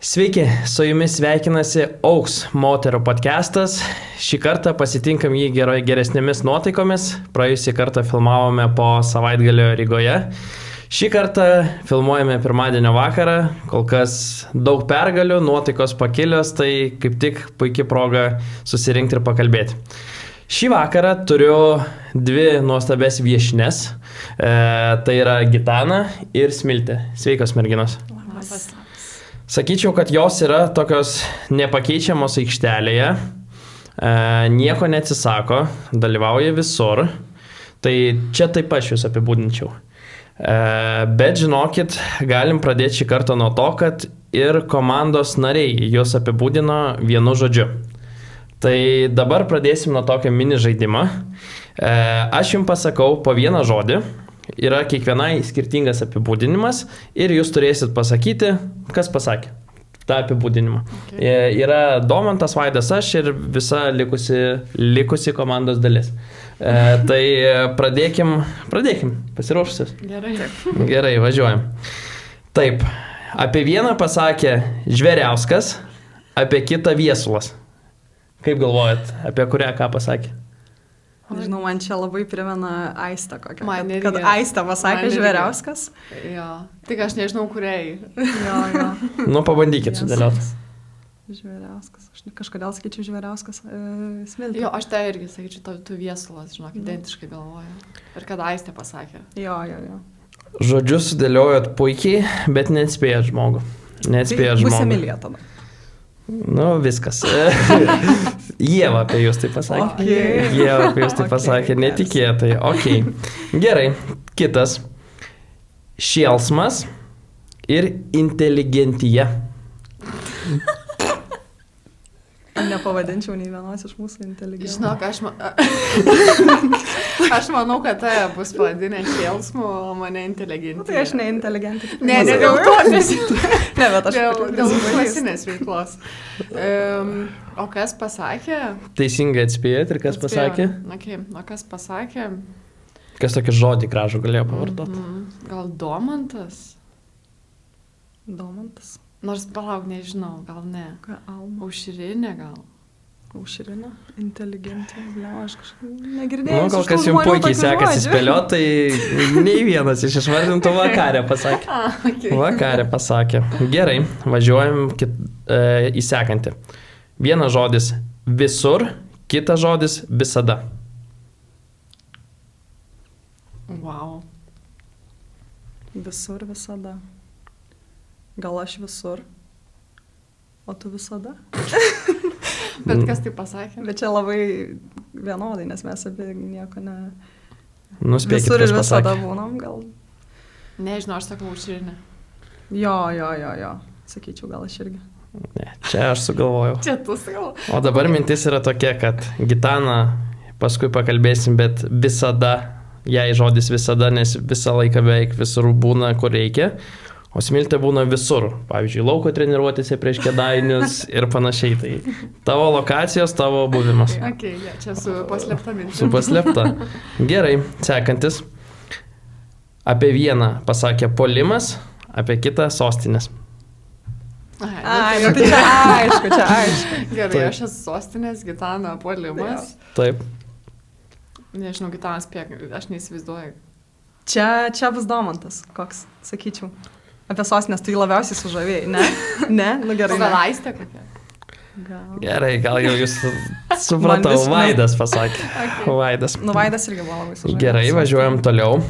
Sveiki, su jumis sveikinasi Auks moterų podcastas. Šį kartą pasitinkam jį geresnėmis nuotaikomis. Praėjusį kartą filmavome po savaitgalio Rygoje. Šį kartą filmuojame pirmadienio vakarą. Kol kas daug pergalių, nuotaikos pakilios, tai kaip tik puikia proga susirinkti ir pakalbėti. Šį vakarą turiu dvi nuostabes viešnes. Tai yra Gitana ir Smiltė. Sveikos merginos. Labas. Sakyčiau, kad jos yra tokios nepakeičiamos aikštelėje, nieko neatsisako, dalyvauja visur, tai čia taip aš jūs apibūdinčiau. Bet žinokit, galim pradėti šį kartą nuo to, kad ir komandos nariai jūs apibūdino vienu žodžiu. Tai dabar pradėsim nuo tokio mini žaidimo. Aš jums pasakau po vieną žodį. Yra kiekvienai skirtingas apibūdinimas ir jūs turėsit pasakyti, kas pasakė tą apibūdinimą. Okay. Yra Domantas, Vaidas, aš ir visa likusi komandos dalis. Tai pradėkim, pasiruošusios. Gerai, važiuojam. Taip, apie vieną pasakė Žveriauskas, apie kitą Viesulas. Kaip galvojat, apie kurią ką pasakė? Nežinau, man čia labai primena Aistą kokią. Kad Aistą pasakė Žveriauskas. Jo, tik aš nežinau, kuriai. Jo. Nu, pabandykit sudėlioti. Žveriauskas. Aš kažkodėl sakyčiau Žveriauskas. Smiltė. Jo, aš tai irgi sakyčiau, tu Viesulas, žinok, identiškai galvoju. Ir kad Aistė pasakė. Jo. Žodžius sudėliojot puikiai, bet neatspėjot žmogų. Bus Emilija tada. Nu, viskas. Ieva apie jūs tai pasakė. Okay. Ieva apie jūs tai pasakė, netikėtai. Okay. Gerai, kitas. Šėlsmas ir inteligentija. Nepavadinčiau nei vienos iš mūsų inteligentų. Žinok, aš manau, kad tai bus pavadinę šėlsmų, o mane inteligentija. Tai aš ne inteligentija. Ne dėl to, nes... Ne, bet aš dėl klasinės veiklos. O kas pasakė? Teisingai atspėjot ir kas pasakė? Okay. O kas pasakė? Kas tokį žodį gražų galėjo pavardoti? Gal Domantas? Domantas. Nors palauk, nežinau, gal ne. Ką, Alma? Aušrinė gal. Aušrinė? Inteligentija. Aš kažkaip negirdėjau. Gal kas jums puikiai sekasi spėlioti, tai nei vienas iš išvardintų vakarę pasakė. Okay. Vakarę pasakė. Gerai, važiuojam į sekantį. Vienas žodis visur, kitas žodis visada. Wow. Visur, visada. Gal aš visur, o tu visada? Bet kas tai pasakė? Bet čia labai vienodai, nes mes apie nieko ne... Nuspėkit, visur ir kas visada pasakė. būnam, gal... Nežinau, aš sakau Aušrinė. Jo. Sakyčiau, gal aš irgi. Ne, čia aš sugalvojau. Čia tu sakau. O dabar mintis yra tokia, kad Gitana, paskui pakalbėsim, bet visada, jai žodis visada, nes visą laiką beveik visur būna, kur reikia. O Smiltė būna visur, pavyzdžiui, lauko treniruotėse prieš Kėdainius ir panašiai. Tai tavo lokacijos, tavo buvimas. Okay, čia su paslėpta mintis. Su paslėpta. Gerai, sekantis. Apie vieną pasakė Polimas, apie kitą Sostinės. Tai čia aišku. Gerai, Taip. aš esu Sostinės, Gitana, Polimas. Taip. Nežinau, Gitanas Piek, aš neįsivaizduoju. Čia bus Domantas, koks, sakyčiau. Apie Sostinės tu jį labiausiai sužavėjai, ne? Ne? Nu gerai. Gal Aistė kokia? Gal. Gerai, gal jau jūs supratau, Vaidas pasakė. Okay. Vaidas. Nu, Vaidas irgi buvo labai sužavėjęs. Gerai, važiuojam toliau.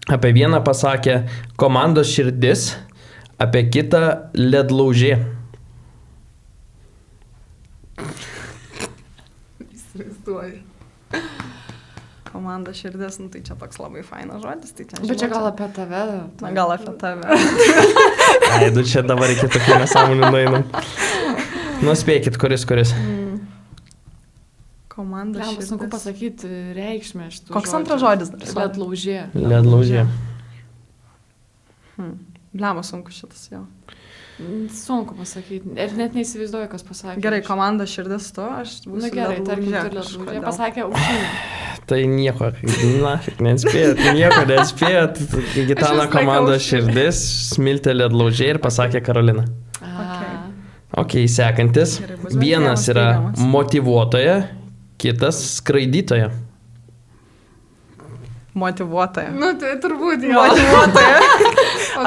Apie vieną pasakė komandos širdis, apie kitą ledlaužė. Įsivaizduoju. Komanda širdis, nu tai čia toks labai fainas žodis. Tai Bet čia gal apie tave. Na, gal apie tave. Aidu, čia dabar iki tokių nesąmonių nueinam. Nuspėkit, kuris. Komanda Gal širdis. sunku pasakyti reikšmę šitų Koks antras žodis? Ledlaužė. Ledlaužė. Blemo sunku šitas jau. Sunku pasakyti. Ir net neįsivaizduoju, kas pasakė. Gerai, komanda širdis tu, aš būsiu Na gerai, tarkim, tu Ledlaužė. Pasakė Aušrinė. Tai nieko, nieko neatspėjot. Gitana Aš vis komandos laikau širdis, Smiltė ledlaužė ir pasakė Karolina. Okay. Ok, sekantis. Gerai, bus bent Vienas vienas yra teigiamas. motyvuotoja, kitas skraidytoja. Motyvuotoja. Nu, tai turbūt jo. Motyvuotoja.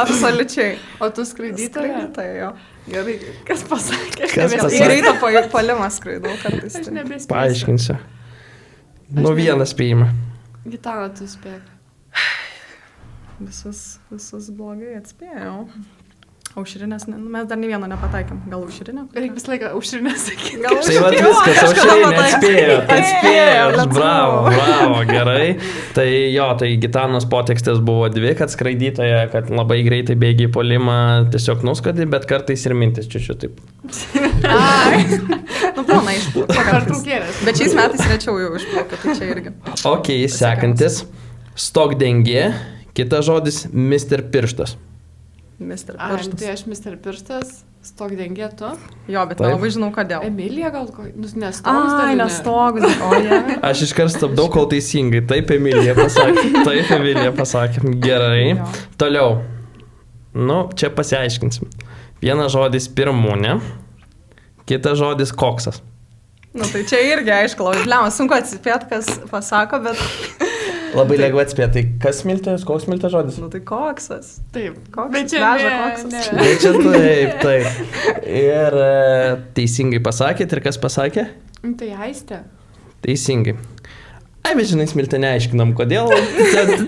Absoliučiai. O tu skraidytoja? Skraidytoja, jo. Gerai, kas pasakė? Kas Aš Į pasakė? greitą palimą skraidau kartais. Aš nebespėsiu. Paaiškinsiu. Nu, ne- vieną spėjimą. Gitana, tu spėk. Visus blogai atspėjau. Aušrinės, mes dar nei vieno nepataikėm. Gal aušrinė? Reikia visą laiką aušrinę sakyti. Gal Tai va Jo, viskas, kažkada aušrinė pataikė. atspėjo. Atspėjo, let's Bravo, go. bravo, gerai. Tai jo, tai Gitanos potekstės buvo dvi, kad skraidytoja, kad labai greitai bėgi į polimą, tiesiog nuskadi, bet kartais ir mintis čiučiu taip. Ai, Nu, pilna išplauka. pertraukėlės. Bet šiais metais rečiau jau išplauka, tai čia irgi. Ok, sekantis. Stokdengė, kitas žodis Mr. Pirštas. Mister Ai, Pirštas. tai aš Mr. Pirštas, stok dengė tu. Jo, bet Taip. nelabai žinau kodėl. Emilija gal ko? Nestogas. Ai, nestogas. O, jie. Aš iškart stabdau, kol teisingai. Taip, Emilija pasakė. Taip, Emilija pasakė. Gerai. Jo. Toliau. Nu, čia pasiaiškinsim. Vienas žodis pirmūnė, kitas žodis koksas. Nu, tai čia irgi aišku, labai pliamas. Sunku atsipėti, kas pasako, bet... Labai lengva atspėti. Tai kas smiltės, koks smiltės žodis? Nu, tai koksas. Taip. Koksas, Bet čia veža ne, koksas. ne. Tai čia taip, taip. Ir teisingai pasakėt, ir kas pasakė? Tai aistė. Teisingai. Ai, bet žinai, smiltę neaiškinam, kodėl.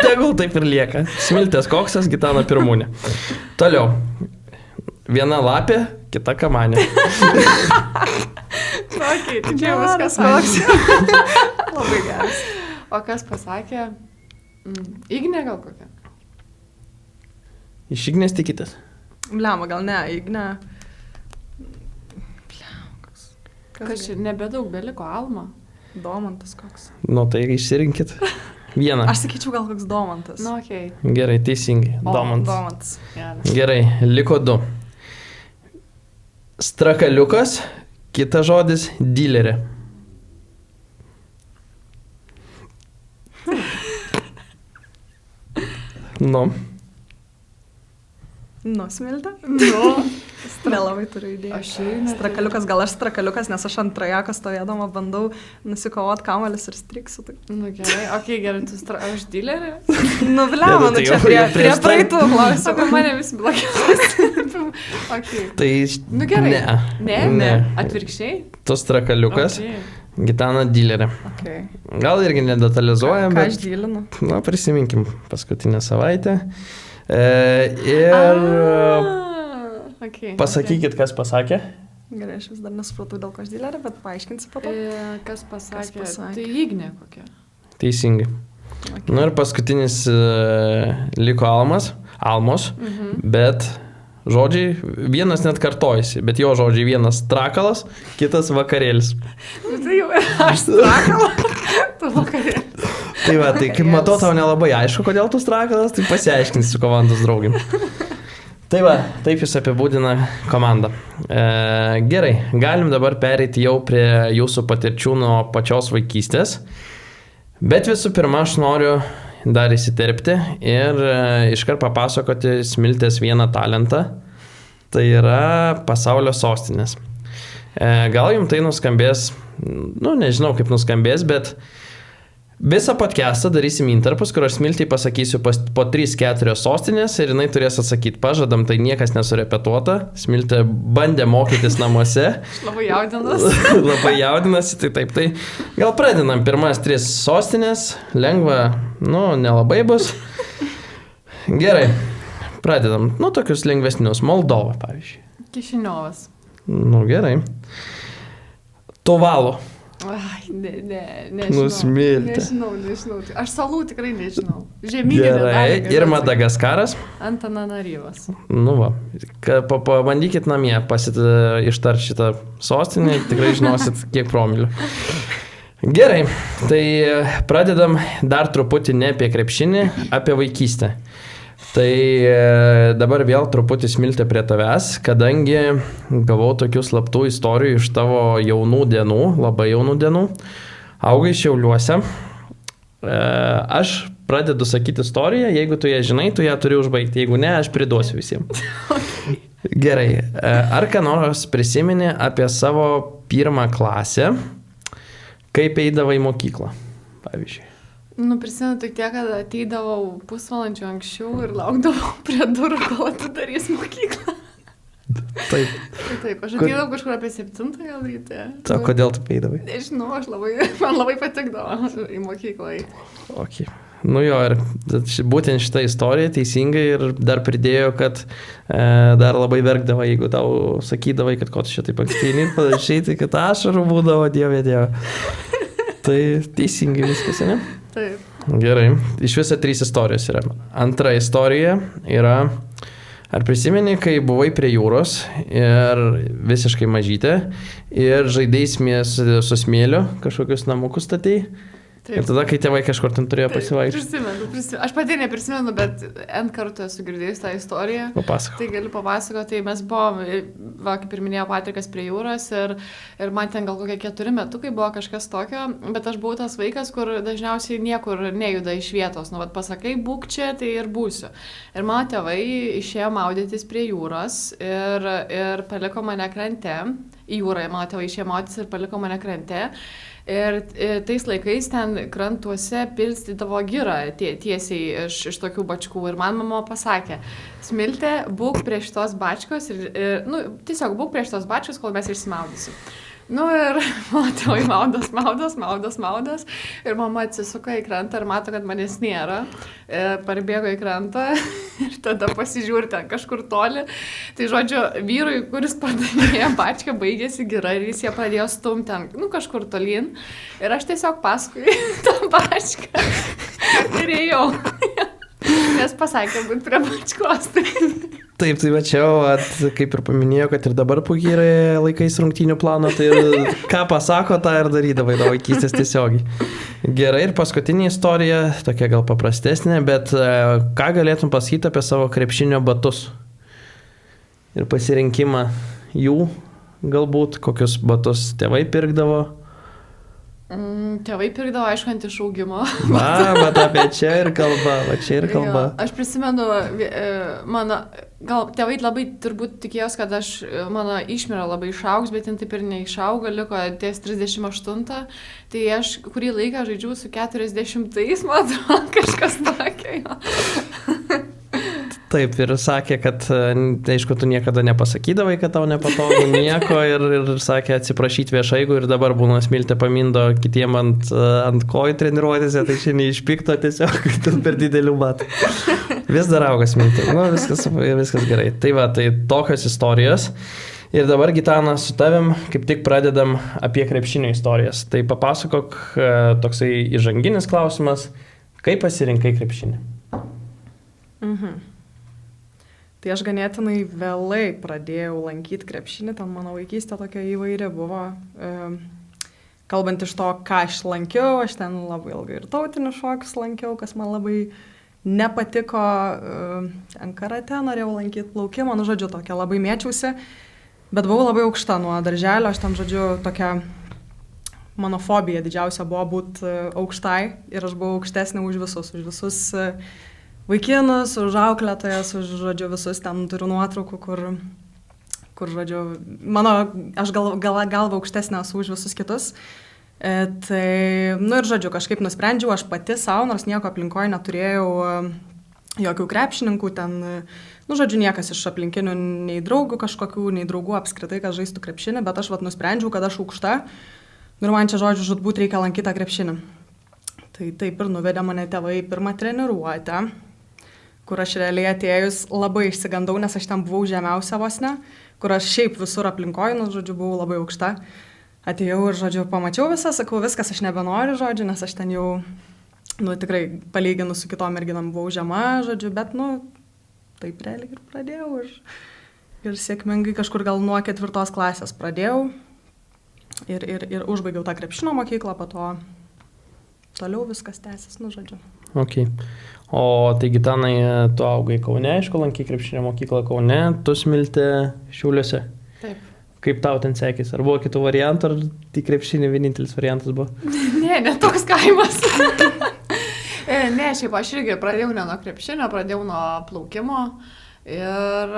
Tegul taip ir lieka. Smiltės koksas, Gitana pirmūnė. Toliau. Viena lapė, kita kamanė. Okay, tai čia Geras viskas koks. Labai geras. O kas pasakė? Ignė gal kokia? Iš Ignės tikitės. Bliama, gal ne, Igne. Kas čia nebedaug beliko, Alma? Domantas koks. Nu, tai išsirinkit. Vieną. Aš sakyčiau, gal koks Domantas. Nu, okei. Gerai, teisingai. Domantas. Domantas. Geras. Gerai, liko du. Strakaliukas, kitas žodis dilerė. Nu, Nusmiltė? Nu, Nelabai turiu idėją. aš jau Strakaliukas, gal aš strakaliukas, nes aš ant trajako stovėdama bandau nusikovot kamuolis ir striksiu. Tai... Nu gerai, okei, gerai, tu aš dilerį. Nu, bliama, tai nu čia jau prie prieš tai- praeitų klausimų. Sako, mane visi blogiausi. Okay. tai... Nu gerai. Ne. Ne? Atvirkščiai? Tu strakaliukas, Okay. Gitana dilerė. Okay. Gal irgi nedetalizuojam, Ką aš bet... dylinu? Na, prisiminkim paskutinę savaitę. Ir Okay, pasakykit, kas pasakė. Gerai, aš vis dar nesupratau, dėl ko aš dylerė, bet paaiškinsiu po to. Kas pasakė? Kas pasakė? Tai Ignė kokia. Teisingai. Okay. Nu ir paskutinis liko Almos, bet žodžiai, vienas net kartojasi, bet jo žodžiai vienas trakalas, kitas vakarėlis. Nu, tai jau aš strakalą. Tu vakarė. Tai va, tai kaip matau, tau nelabai aišku, kodėl tu trakalas, tai pasiaiškinsi su komandos draugim. Tai va, taip jis apibūdina komandą. Gerai, galim dabar pereiti jau prie jūsų patirčių nuo pačios vaikystės. Bet visų pirma, aš noriu dar įsiterpti ir iškart papasakoti Smiltės vieną talentą. Tai yra pasaulio sostinės. Gal jums tai nuskambės, nu nežinau kaip nuskambės, bet visą podcastą darysim interpus, kur aš Smiltei pasakysiu po 3-4 sostinės ir jinai turės atsakyti. Pažadam, tai niekas nesurepetuota. Smiltė bandė mokytis namuose. Aš labai jaudinas. Labai jaudinasi, tai taip. Tai gal pradedam pirmas 3 sostinės. Lengva, nu, nelabai bus. Gerai, pradedam. Nu, tokius lengvesnius. Moldova, pavyzdžiui. Kišiniovas. Nu, gerai. Tuvalu. Ai, nežinau. Nu, Smiltė. Nežinau. Aš salų tikrai nežinau. Žemynė. Gerai. Ir Madagaskaras. Antananaryvas. Nu va, pabandykit namie ištart šitą sostinę, tikrai žinosit kiek promilių. Gerai, tai pradedam dar truputį ne apie krepšinį, apie vaikystę. Tai dabar vėl truputį Smiltė prie tavęs, kadangi gavau tokių slaptų istorijų iš tavo jaunų dienų, labai jaunų dienų. Augai Šiauliuose. Aš pradedu sakyti istoriją, jeigu tu ją žinai, tu ją turi užbaigti, jeigu ne, aš priduosiu visiems. Gerai. Ar ką nors prisimeni apie savo pirmą klasę, kaip eidavai į mokyklą, pavyzdžiui? Nu, prisimenu tik tiek, kad ateidavau pusvalandžio anksčiau ir laukdavau prie durų, kol atidarys mokyklą. Taip. Taip, aš ateidavau kažkur apie 7 gal ryte. O kodėl tu eidavai? Nežinau, man labai patikdavo į mokyklą eiti. Okay. Nu jo, ir būtent šitą istoriją teisingai ir dar pridėjo, kad dar labai verkdavo, jeigu tau sakydavai, kad ko tu šitai pakstynį panašiai, tai kad ašarų būdavo, dieve. Tai teisingai viskas, ne? Taip. Gerai, iš viso 3 istorijos yra. Antra istorija yra, ar prisimeni, kai buvai prie jūros ir visiškai mažytė ir žaidėjai su smėliu, kažkokius namukus statėjai? Taip. Ir tada, kai tėvai kažkur ten turėjo pasivaikščioti. Prisimenu. Aš pati neprisimenu, bet N kartų esu girdėjus tą istoriją. Papasakok. Tai galiu papasakoti, tai mes buvom, kaip ir minėjo Patrikas, prie jūros ir man ten gal kokie 4 metukai buvo kažkas tokio, bet aš buvau tas vaikas, kur dažniausiai niekur nejuda iš vietos. Nu, vat pasakai, būk čia, tai ir būsiu. Ir mano tėvai išėjo maudytis prie jūros ir paliko mane krante. Į jūrą mano tėvai išėjo maudytis ir paliko mane krante. Ir tais laikais ten krantuose pilstydavo girą tiesiai iš tokių bačkų. Ir man mama pasakė, Smilte, būk prie šitos bačkos ir tiesiog būk prie šitos bačkos, kol mes išsimaudysim. Nu ir mano tėvai maudos. Ir mama atsisuka į krantą ir mato, kad manęs nėra. Parbėgo į krantą ir tada pasižiūri ten kažkur toli. Tai žodžiu, vyrui, kuris pardavinėjo bačką, baigėsi gira ir jis ją pradėjo stumti ten, kažkur tolyn. Ir aš tiesiog paskui tą bačką ir ėjau. Nes pasakė, būt prie bačkos. Taip, tai mačiau, kaip ir paminėjau, kad ir dabar puikiai yra laikais rungtynių plano, tai ką pasako, tą ir darydavai nuo vaikystės tiesiogiai. Gerai, ir paskutinė istorija, tokia gal paprastesnė, bet ką galėtum pasakyti apie savo krepšinio batus? Ir pasirinkimą jų, galbūt, kokius batus tėvai pirkdavo? Tėvai pirkdavo, aišku, ant išaugimo. Bet apie čia ir kalba, Jo, aš prisimenu, gal tėvai labai turbūt tikėjos, kad mano išmira labai išaugs, bet jin taip ir neišaugo, liko ties 38, tai aš kurį laiką žaidžiau su 40, man atrodo, kažkas tokio. Taip, ir sakė, kad, aišku, tu niekada nepasakydavai, kad tau nepatogu nieko ir sakė atsiprašyti viešai, jeigu ir dabar būna Smilte pamindo kitiem ant kojų treniruotėse, tai čia neišpikto tiesiog, tu per didelių batų. Vis dar auga Smilte, viskas gerai. Tai va, tai tokios istorijos. Ir dabar, Gitana, su tavim kaip tik pradedam apie krepšinio istorijas. Tai papasakok toksai įžanginis klausimas, kaip pasirinkai krepšinį? Tai aš ganėtinai vėlai pradėjau lankyti krepšinį, ten mano vaikystė tokia įvairi buvo. Kalbant iš to, ką aš lankiau, aš ten labai ilgai ir tautinius šokius lankiau, kas man labai nepatiko. Ten karate norėjau lankyti, plaukimą, žodžiu, tokia labai mėčiausi, bet buvau labai aukšta nuo darželio, aš ten, žodžiu, tokia mano fobija didžiausia buvo būti aukštai ir aš buvau aukštesnė už visus vaikinus, už auklėtojas, už, žodžiu, visus ten turiu nuotraukų, kur žodžiu, aš galva aukštesnė esu už visus kitus. Tai, ir, žodžiu, kažkaip nusprendžiau aš pati savo, nors nieko aplinkoje neturėjau jokių krepšininkų, ten, žodžiu, niekas iš aplinkinių, nei draugų kažkokių, nei draugų apskritai, kad žaistų krepšinį, bet aš nusprendžiau, kad aš aukšta ir man čia, žodžiu, žudbūt reikia lankyti tą krepšinį. Tai taip ir nuvedė mane tėvai pirmą treniruotę, kur aš realiai atėjus labai išsigandau, nes aš ten buvau žemiausia vos ne, kur aš šiaip visur aplinkoju, žodžiu, buvau labai aukšta. Atėjau ir, žodžiu, pamačiau visą, sakau, viskas, aš nebenoriu, žodžiu, nes aš ten jau, tikrai palyginus su kitom merginam buvau žema, žodžiu, bet, taip realiai ir pradėjau ir sėkmingai kažkur gal nuo 4 klasės pradėjau ir užbaigiau tą krepšinio mokyklą, po to toliau viskas tęsis, žodžiu. Ok. O tai Gitanai, tu augai Kaune, aišku, lankai krepšinio mokyklą Kaune, tu Smilte Šiauliuose. Taip. Kaip tau ten sekėsi? Ar buvo kitų variantų, ar tik krepšinį vienintelis variantas buvo? Ne toks kaimas. Ne, šiaip aš irgi pradėjau ne nuo krepšinio, pradėjau nuo plaukimo. Ir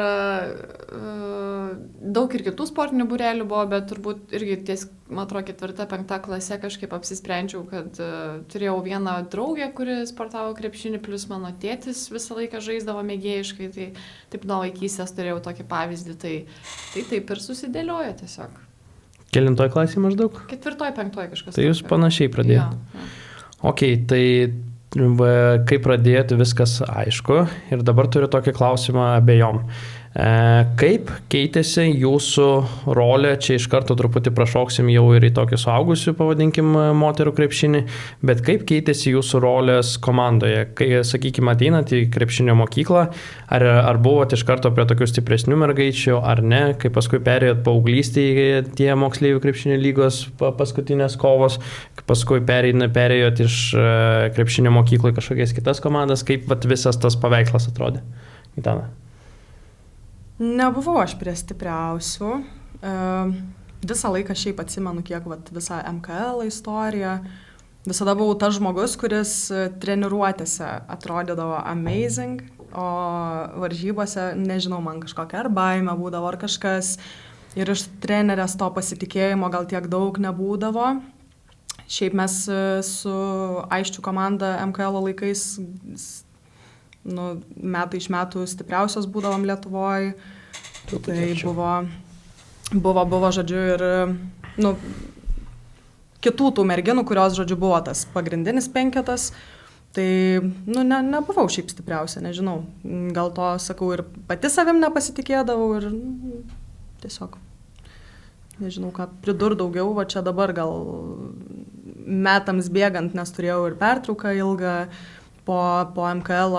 daug ir kitų sportinių būrelių buvo, bet turbūt irgi ties, man atrodo, 4-5 klase kažkaip apsisprendžiau, kad turėjau vieną draugę, kuri sportavo krepšinį, plus mano tėtis visą laiką žaisdavo mėgėjiškai, tai taip nuo vaikystės turėjau tokį pavyzdį, tai taip ir susidėliojo tiesiog. Kelintoj klasėje maždaug? 4-5 kažkas. Tai jūs panašiai pradėjote. Jo. Ok, tai kai pradėjote, viskas aišku ir dabar turiu tokį klausimą abejom. Kaip keitėsi jūsų rolė, čia iš karto truputį prašoksim jau ir į tokį suaugusių, pavadinkim, moterų krepšinį, bet kaip keitėsi jūsų rolės komandoje, kai, sakykime, ateinat į krepšinio mokyklą, ar buvote iš karto prie tokių stipresnių mergaičių, ar ne, kai paskui perėjot paauglystį į tie moksleivių krepšinio lygos paskutinės kovos, paskui perėjot iš krepšinio mokyklų į kažkokias kitas komandas, kaip visas tas paveikslas atrodė? Gitana. Nebuvau aš prie stipriausių. Visą laiką šiaip atsimenu, kiek visą MKL istoriją. Visada buvau tas žmogus, kuris treniruotėse atrodydavo amazing, o varžybose, nežinau, man kažkokia ar baimė būdavo, ar kažkas. Ir iš trenerės to pasitikėjimo gal tiek daug nebūdavo. Šiaip mes su Aisčių komanda MKL laikais metai iš metų stipriausios būdavom Lietuvoje. Tai buvo, žodžiu, ir kitų tų merginų, kurios, žodžiu, buvo tas pagrindinis penketas. Tai, nebuvau šiaip stipriausia, nežinau. Gal to, sakau, ir pati savim nepasitikėdavau ir tiesiog, nežinau, ką pridur daugiau, va čia dabar gal metams bėgant, nes turėjau ir pertrauką ilgą. Po MKL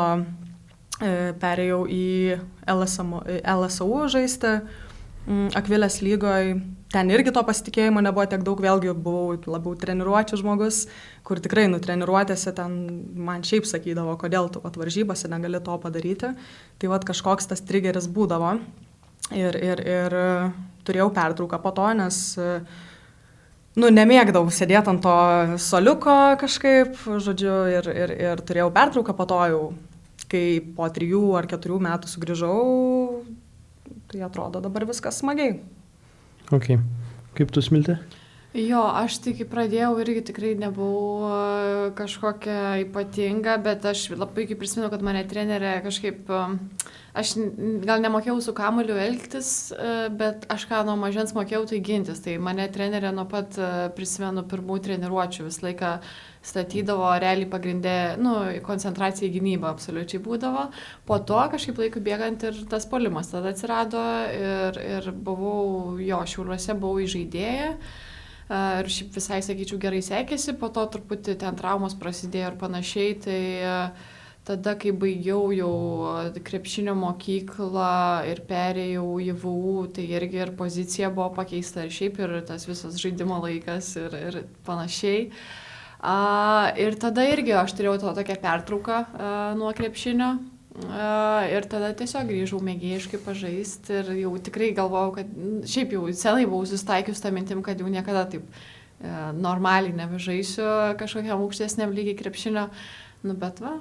perėjau į LSAU žaisti Akvilės lygoje. Ten irgi to pasitikėjimo nebuvo tiek daug, vėlgi buvau labiau treniruočių žmogus, kur tikrai treniruotėse ten man šiaip sakydavo, kodėl tu varžybose negali to padaryti. Tai kažkoks tas trigeris būdavo. Ir turėjau pertrauką po to, nes nemėgdavau sėdėti ant to soliuko kažkaip, žodžiu, ir turėjau pertrauką po to jau, kai po 3 ar 4 metų sugrįžau, tai atrodo dabar viskas smagiai. Ok. Kaip tu, Smiltė? Jo, aš tik pradėjau irgi tikrai nebuvau kažkokia ypatinga, bet aš labai prisimenu, kad mane trenerė kažkaip, aš gal nemokėjau su kamuoliu elgtis, bet aš ką nuo mažens mokėjau tai gintis. Tai mane trenerė nuo pat, prisimenu, pirmų treniruočių visą laiką statydavo, realiai pagrindė, koncentracija į gynybą absoliučiai būdavo. Po to kažkaip laikui bėgant ir tas puolimas tada atsirado ir buvau, Šiauliuose buvau įžaidėja. Ir šiaip visai, sakyčiau, gerai sekėsi, po to truputį ten traumos prasidėjo ir panašiai, tai tada, kai baigiau jau krepšinio mokyklą ir perėjau į VU, tai irgi ir pozicija buvo pakeista ir šiaip ir tas visas žaidimo laikas ir panašiai. Ir tada irgi aš turėjau tokią pertrauką nuo krepšinio. Ir tada tiesiog grįžau mėgėjiškai pažaisti ir jau tikrai galvojau, kad šiaip jau senai buvau susitaikius tą mintim, kad jau niekada taip normaliai nebežaisiu kažkokiam aukštesniam lygiai krepšinio, bet va.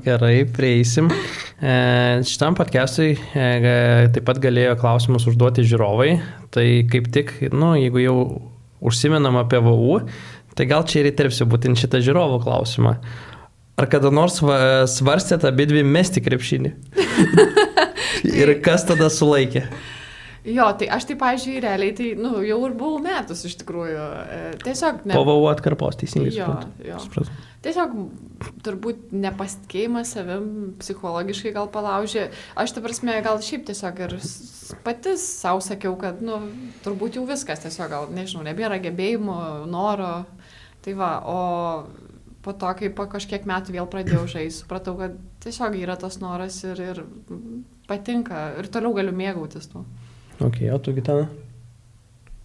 Gerai, prieisim. Šitam podcastui taip pat galėjo klausimus užduoti žiūrovai, tai kaip tik, jeigu jau užsimenam apie VU, tai gal čia ir įterpsiu būtent šitą žiūrovo klausimą. Ar kada nors svarstėte abidvi mesti krepšinį? Ir kas tada sulaikė? Jo, tai aš tai, pavyzdžiui, realiai, tai, jau ir buvau metus iš tikrųjų. Tiesiog Po VU atkarpos, teisingai supratau. Tiesiog turbūt nepasitikėjimas savim psichologiškai gal palaužė. Aš, ta prasme, gal šiaip tiesiog ir pati savo sakiau, kad, turbūt jau viskas tiesiog gal, nežinau, nebėra gebėjimų, noro. Tai va, o po to, kai po kažkiek metų vėl pradėjau žaisti, supratau, kad tiesiog yra tas noras ir patinka ir toliau galiu mėgautis tuo. Ok, o tu, Gitana?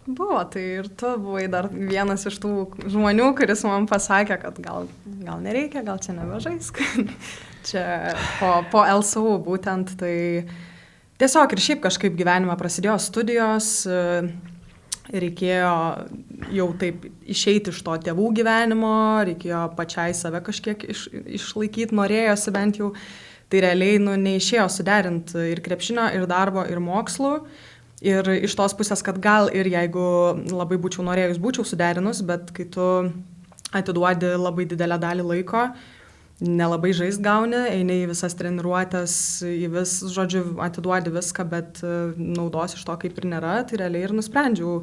Buvo, tai ir tu buvai dar vienas iš tų žmonių, kuris man pasakė, kad gal nereikia, gal čia nebežaisk. Čia po LSU būtent, tai tiesiog ir šiaip kažkaip gyvenime prasidėjo studijos, reikėjo jau taip išeiti iš to tėvų gyvenimo, reikėjo pačiai save kažkiek išlaikyti, norėjosi bent jau. Tai realiai neišėjo suderinti ir krepšinio, ir darbo, ir mokslų. Ir iš tos pusės, kad gal ir jeigu labai būčiau norėjus, būčiau suderinus, bet kai tu atiduodi labai didelę dalį laiko, nelabai žaist gauni, eini į visas treniruotės, žodžiu, atiduodi viską, bet naudos iš to kaip ir nėra, tai realiai ir nusprendžiau.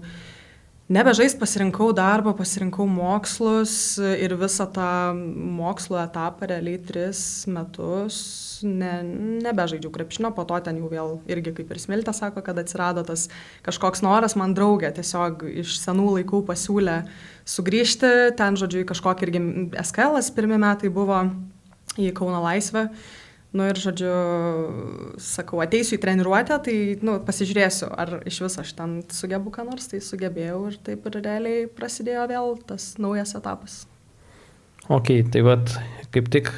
Nebežaist, pasirinkau darbą, pasirinkau mokslus ir visą tą mokslo etapą realiai 3 metus nebežaidžiau krepšinio, po to ten jau vėl irgi kaip ir Smiltė sako, kad atsirado tas kažkoks noras, man draugė tiesiog iš senų laikų pasiūlė sugrįžti, ten žodžiu į kažkokį irgi SKL-as pirmi metai buvo į Kauno Laisvę. Ir žodžiu, sakau, ateisiu į treniruotę, tai pasižiūrėsiu, ar iš viso aš ten sugebu ką nors, tai sugebėjau ir taip ir realiai prasidėjo vėl tas naujas etapas. Ok, tai vat kaip tik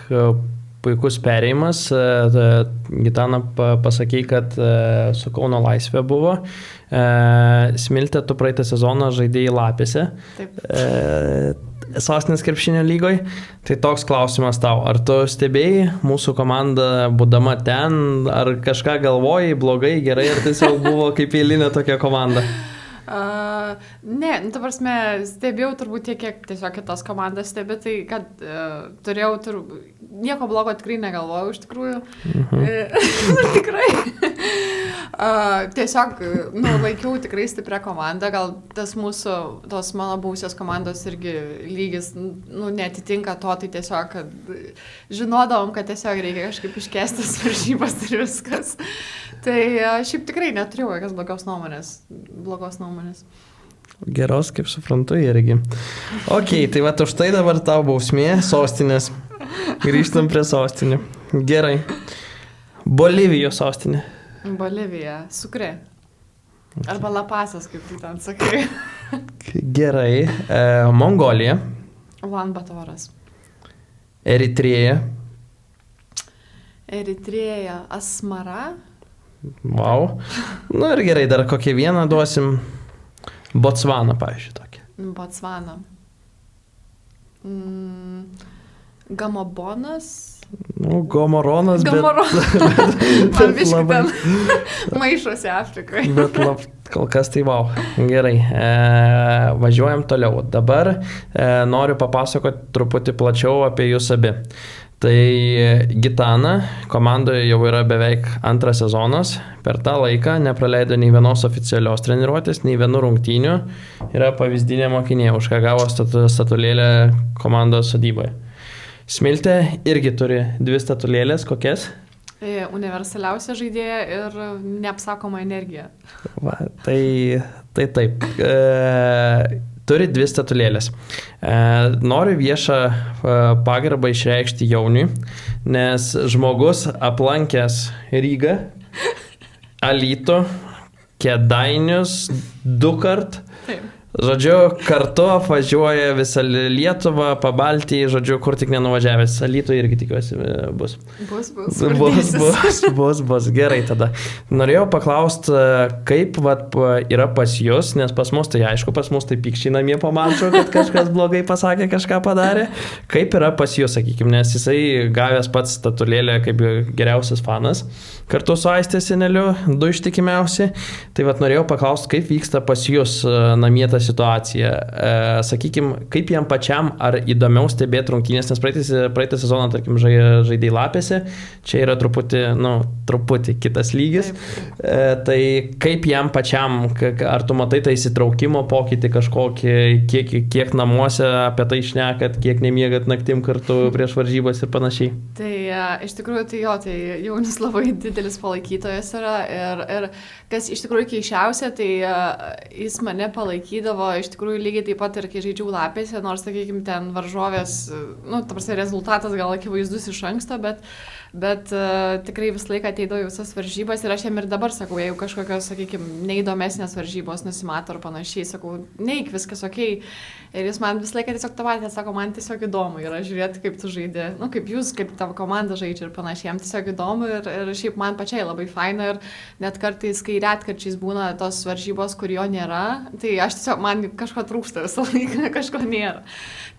puikus perėjimas. Gitana pasakė, kad su Kauno Laisvė buvo. Smiltė, tu praeitą sezoną žaidėjai Lapėse. Taip. Sostinės krepšinio lygoj. Tai toks klausimas tau. Ar tu stebėjai mūsų komandą būdama ten, ar kažką galvojai, blogai, gerai, ar tiesiog buvo kaip eilinė tokia komanda? Ne, ta prasme, stebėjau turbūt tiek, kiek tiesiog kitos komandas stebi, tai kad turėjau, nieko blogo tikrai negalvojau iš tikrųjų. Tikrai. Tiesiog, laikiau tikrai stiprią komandą, gal tos mano buvusios komandos irgi lygis, neatitinka to, tai tiesiog, kad žinodavom, kad tiesiog reikia kažkaip iškestas varžybas ir viskas. Tai šiaip tikrai neturėjau jokios blogos nuomonės. Geros, kaip suprantu, irgi. Ok, tai va, už tai dabar tau bausmė, Sostinės. Grįžtam prie Sostinių. Gerai. Bolivijos sostinė. Bolivija, Sukre. Arba Lapasas, kaip tu ten sakai. Gerai. Mongolija. Ulan Batoras. Eritrėja. Asmara. Wow. Ir gerai, dar kokią vieną duosim. Botsvana, pavyzdžiui, tokia. Botsvana. Gamobonas. Gomoronas, bet... Man biškai ten maišosi Afrikoje. Bet kol kas tai wow. Gerai, važiuojam toliau. Dabar noriu papasakoti truputį plačiau apie jūs abi. Tai Gitana komandoje jau yra beveik 2 sezonas. Per tą laiką nepraleido nei vienos oficialios treniruotės, nei vienų rungtynių. Yra pavyzdinė mokinė, už ką gavo statulėlę komandos sodyboje. Smiltė irgi turi 2 statulėlės. Kokias? Universaliausia žaidėja ir neapsakoma energija. Va, tai taip. Turi 2 statulėlės. Noriu viešą pagarbą išreikšti Jauniui, nes žmogus aplankęs Rygą, Alytų, Kėdainius 2 kart. Taip. Žodžiu, kartu apvažiuoja visą Lietuvą, Pabaltijį, žodžiu, kur tik nenuvažiavęs. Alytų irgi tikiuosi bus. Bus. Gerai tada. Norėjau paklausti, kaip yra pas jūs, nes pas mus tai aišku, pas mus tai pykščiai namie pamačiau, kad kažkas blogai pasakė, kažką padarė. Kaip yra pas jūs, sakykime, nes jisai gavęs pats statulėlę kaip geriausias fanas, kartu su Aistės seneliu, 2 ištikimiausi. Tai norėjau paklausti, kaip vyksta pas jūs namie ta situacija. Sakykime, kaip jam pačiam, ar įdomiau stebėti rungtynės, nes praeitą sezoną, tarkim, žaidėjai Lapėse, čia yra truputį kitas lygis. Taip. Tai kaip jam pačiam, ar tu matai tą įsitraukimo pokytį kažkokį, kiek namuose apie tai šnekat, kiek nemiegat naktim kartu prieš varžybas ir panašiai? Tai iš tikrųjų, tai Jaunis labai didelis palaikytojas yra ir kas iš tikrųjų keisčiausia, tai jis mane palaikydavo iš tikrųjų lygiai taip pat ir kai žaidžiau Lapėse, nors, sakykime, ten varžovės, ta prasme, rezultatas gal akivaizdus iš anksto, bet tikrai visą laiką ateidavo visas varžybas ir aš jam ir dabar sakau, jeigu kažkokios, sakykime, neįdomesnės varžybos nusimato ar panašiai, sakau, neik, viskas okei. Ir jis man visą laiką tiesiog tą patį sako, man tiesiog įdomu yra žiūrėti, kaip tu žaidži, kaip jūs, kaip tavo komanda žaidžia ir panašiai, jam tiesiog įdomu ir šiaip man pačiai labai faina ir net kartais, kai retkarčiais būna tos varžybos, kur jo nėra, tai aš tiesiog, man kažko trūksta visą laiką, kažko nėra.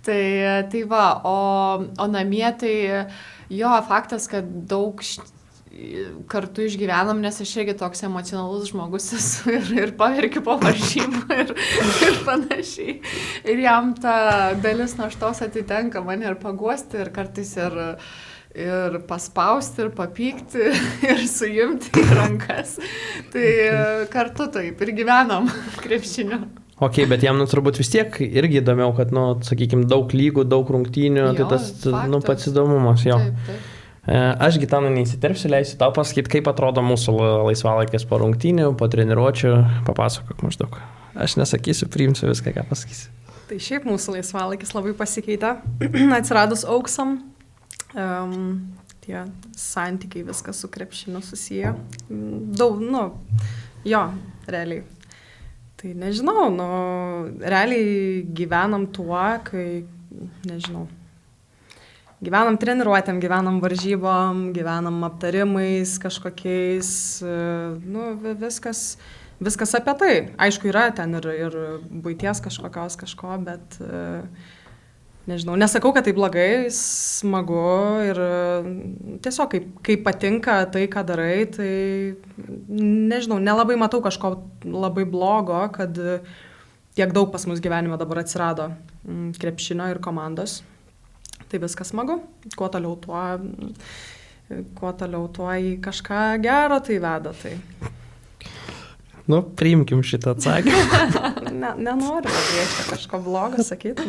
Tai va, o namie tai Jo, faktas, kad daug kartu išgyvenam, nes aš irgi toks emocionalus žmogus esu ir paverkiu po varžybų ir panašiai. Ir jam ta dalis naštos atitenka mane ir paguosti, ir kartais ir paspausti, ir papykti, ir suimti į rankas. Tai kartu taip ir gyvenam krepšiniu. Ok, bet jam turbūt vis tiek irgi įdomiau, kad, sakykime, daug lygų, daug rungtynių, tai tas, pats įdomumas, jo. Taip. Aš, Gitana, neįsiterpsiu, leisiu tau pasakyti, kaip atrodo mūsų laisvalaikis po rungtynių, po treniruočių, papasakok maždaug. Aš nesakysiu, priimsiu viską, ką pasakysiu. Tai šiaip mūsų laisvalaikis labai pasikeitė, atsiradus auksam, tie santykiai viskas su krepšiniu susiję. Daug, realiai. Tai nežinau, realiai gyvenam tuo, kai, nežinau, gyvenam treniruotėm, gyvenam varžybom, gyvenam aptarimais kažkokiais, viskas apie tai. Aišku, yra ten ir buities kažko, bet nežinau, nesakau, kad tai blogai, smagu ir tiesiog, kai patinka tai, ką darai, tai nežinau, nelabai matau kažko labai blogo, kad tiek daug pas mus gyvenime dabar atsirado krepšinio ir komandos. Tai viskas smagu, kuo toliau tuo į kažką gero tai veda. Tai. Priimkim šitą atsakymą. Nenoriu labai kažko blogo sakyti.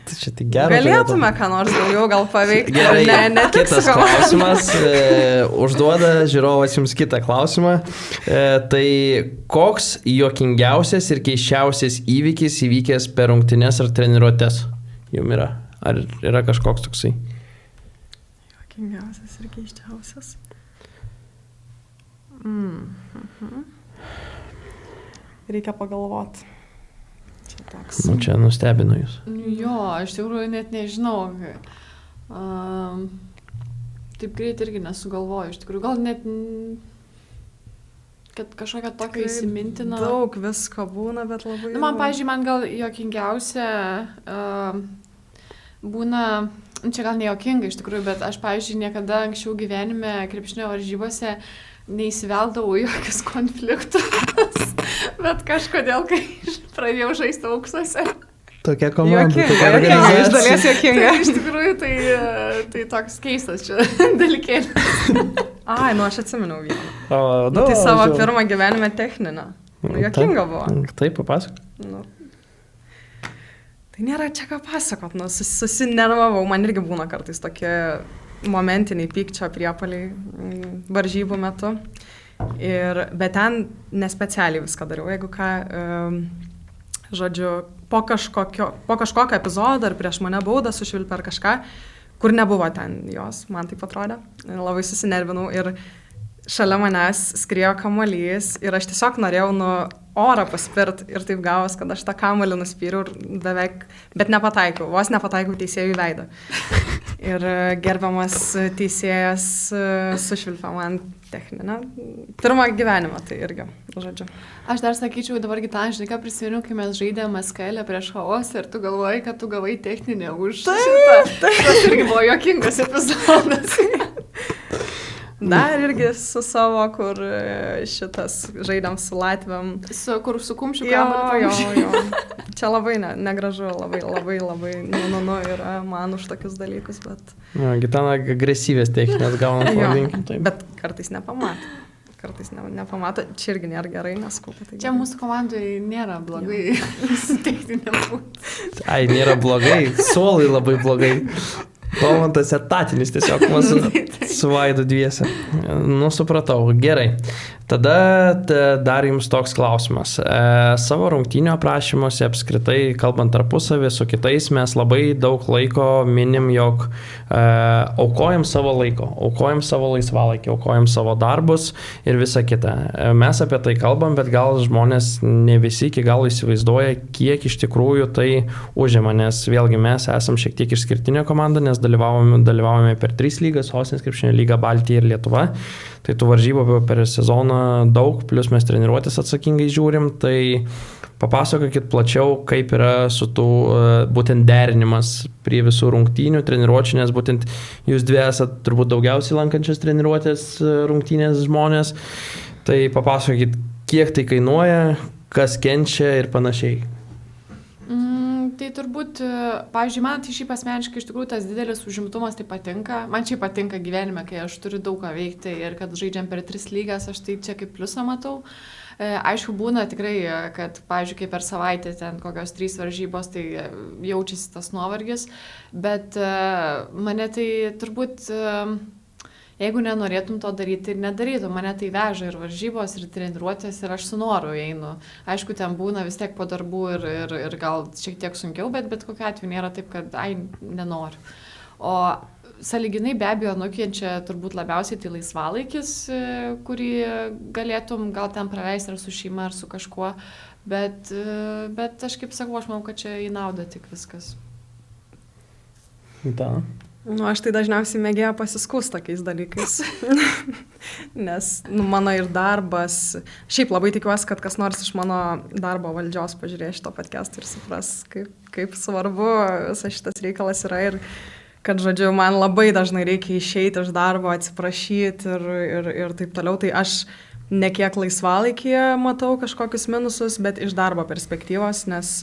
Tai čia tik gero. Galėtume ką nors daugiau gal paveikti. Gerai, kitas klausimas. Užduoda žiūrovas jums kitą klausimą. Tai koks juokingiausias ir keisčiausias įvykis įvykęs per rungtynes ar treniruotes jums yra? Ar yra kažkoks toksai? Juokingiausias ir keisčiausias. Reikia pagalvoti. Čia toks. Čia nustebino jūs. Jo, aš tikrųjų net nežinau. Taip greit irgi nesugalvoju. Iš tikrųjų, gal net kad kažkokia tokia įsimintina. Daug visko būna, bet labai... Man, pavyzdžiui, man gal juokingiausia būna, čia gal nejuokinga iš tikrųjų, bet aš, pavyzdžiui, niekada anksčiau gyvenime krepšinio varžybose neįsiveldavau jokius konfliktus, bet kažkodėl, kai pradėjau žaisti auksuose. Tokia komanda, tokia organizacija. organizacija. Iš dalies juokinga. Iš tikrųjų, tai toks keistas čia dalykėlis. Aš atsiminiau vieną. Tai savo pirmą gyvenime techninę. Juokinga buvo. Taip, papasakok. Tai nėra čia ką pasakot, susinervavau, man irgi būna kartais tokie momentiniai pykčio priepaliai varžybų metu. Bet ten nespecialiai viską dariau, jeigu ką, žodžiu, po kažkokio epizodo ar prieš mane baudą sušvilpė ar kažką, kur nebuvo ten jos, man taip atrodė, labai susinervinau ir šalia manęs skriejo kamuolys ir aš tiesiog norėjau orą paspirt ir taip gavos, kad aš tą kamuolį nuspyriau ir beveik, bet nepataikau, vos nepataikau teisėjų į veidą. Ir gerbiamas teisėjas sušvilpė man techninę. Pirmą gyvenimą, tai irgi, žodžiu. Aš dar sakyčiau, dabar Gitana, žinai, ką prisimenu, kai mes žaidėme SKL prieš chaosą ir tu galvojai, kad tu gavai techninę už šitą. Tas irgi buvo juokingas epizodas. Dar irgi su savo, kur šitas žaidėm su Latviam. Kur su kumščiu kamuoliu. Jo. Čia labai negražu, labai yra man už tokius dalykus, bet... Gitana agresyvės techninės gauna pavadinkim. Bet kartais nepamato. Čia irgi nėra gerai, nesakau, kad tai čia mūsų komandai nėra blogai su techninėm būti. Nėra blogai, suolai labai blogai. Tomantas etatinis tiesiog mūsų su Vaidu dviese. Supratau. Gerai. Tada dar jums toks klausimas. Savo rungtynių aprašymuose apskritai, kalbant tarpusavį su kitais, mes labai daug laiko minim, jog aukojam savo laiko, aukojam savo laisvalaikį, aukojam savo darbus ir visa kita. Mes apie tai kalbam, bet gal žmonės ne visi iki galo įsivaizduoja, kiek iš tikrųjų tai užima, nes vėlgi mes esam šiek tiek išskirtinė komanda, nes dalyvavome per 3 lygas, Sostinės krepšinio lyga, Baltija ir Lietuva. Tai tų varžybų per sezoną daug, plus mes treniruotės atsakingai žiūrim, tai Papasakokit plačiau, kaip yra su tų būtent derinimas prie visų rungtynių, treniruočių, nes būtent jūs dvi esat turbūt daugiausiai lankančias treniruotės rungtynės žmonės. Tai papasakokit, kiek tai kainuoja, kas kenčia ir panašiai. Tai turbūt, pavyzdžiui, man tai šiaip asmeniškai iš tikrųjų tas didelis užimtumas tai patinka. Man šiaip patinka gyvenime, kai aš turiu daug ką veikti ir kad žaidžiam per 3 lygas, aš tai čia kaip pliusą matau. Aišku, būna tikrai, kad, pavyzdžiui, kaip per savaitę ten kokios 3 varžybos, tai jaučiasi tas nuovargis, bet mane tai turbūt... Jeigu nenorėtum to daryti ir nedarytum, mane tai veža ir varžybos, ir treniruotės, ir aš su noru einu. Aišku, ten būna vis tiek po darbų ir gal šiek tiek sunkiau, bet kokiu atveju nėra taip, kad nenoriu. O sąlyginai be abejo nukenčia turbūt labiausiai tai laisvalaikis, kurį galėtum gal ten praleisti ar su šeima, ar su kažkuo, bet aš kaip sakau, aš manau, kad čia į naudą tik viskas. Da. Aš tai dažniausiai mėgėju pasiskūs tokiais dalykais, nes mano ir darbas, šiaip labai tikiuosi, kad kas nors iš mano darbo valdžios pažiūrės šito podcast'o ir supras, kaip svarbu visas šitas reikalas yra ir kad, žodžiu, man labai dažnai reikia išeiti iš darbo, atsiprašyti ir taip toliau, tai aš ne kiek laisvalaikyje matau kažkokius minusus, bet iš darbo perspektyvos, nes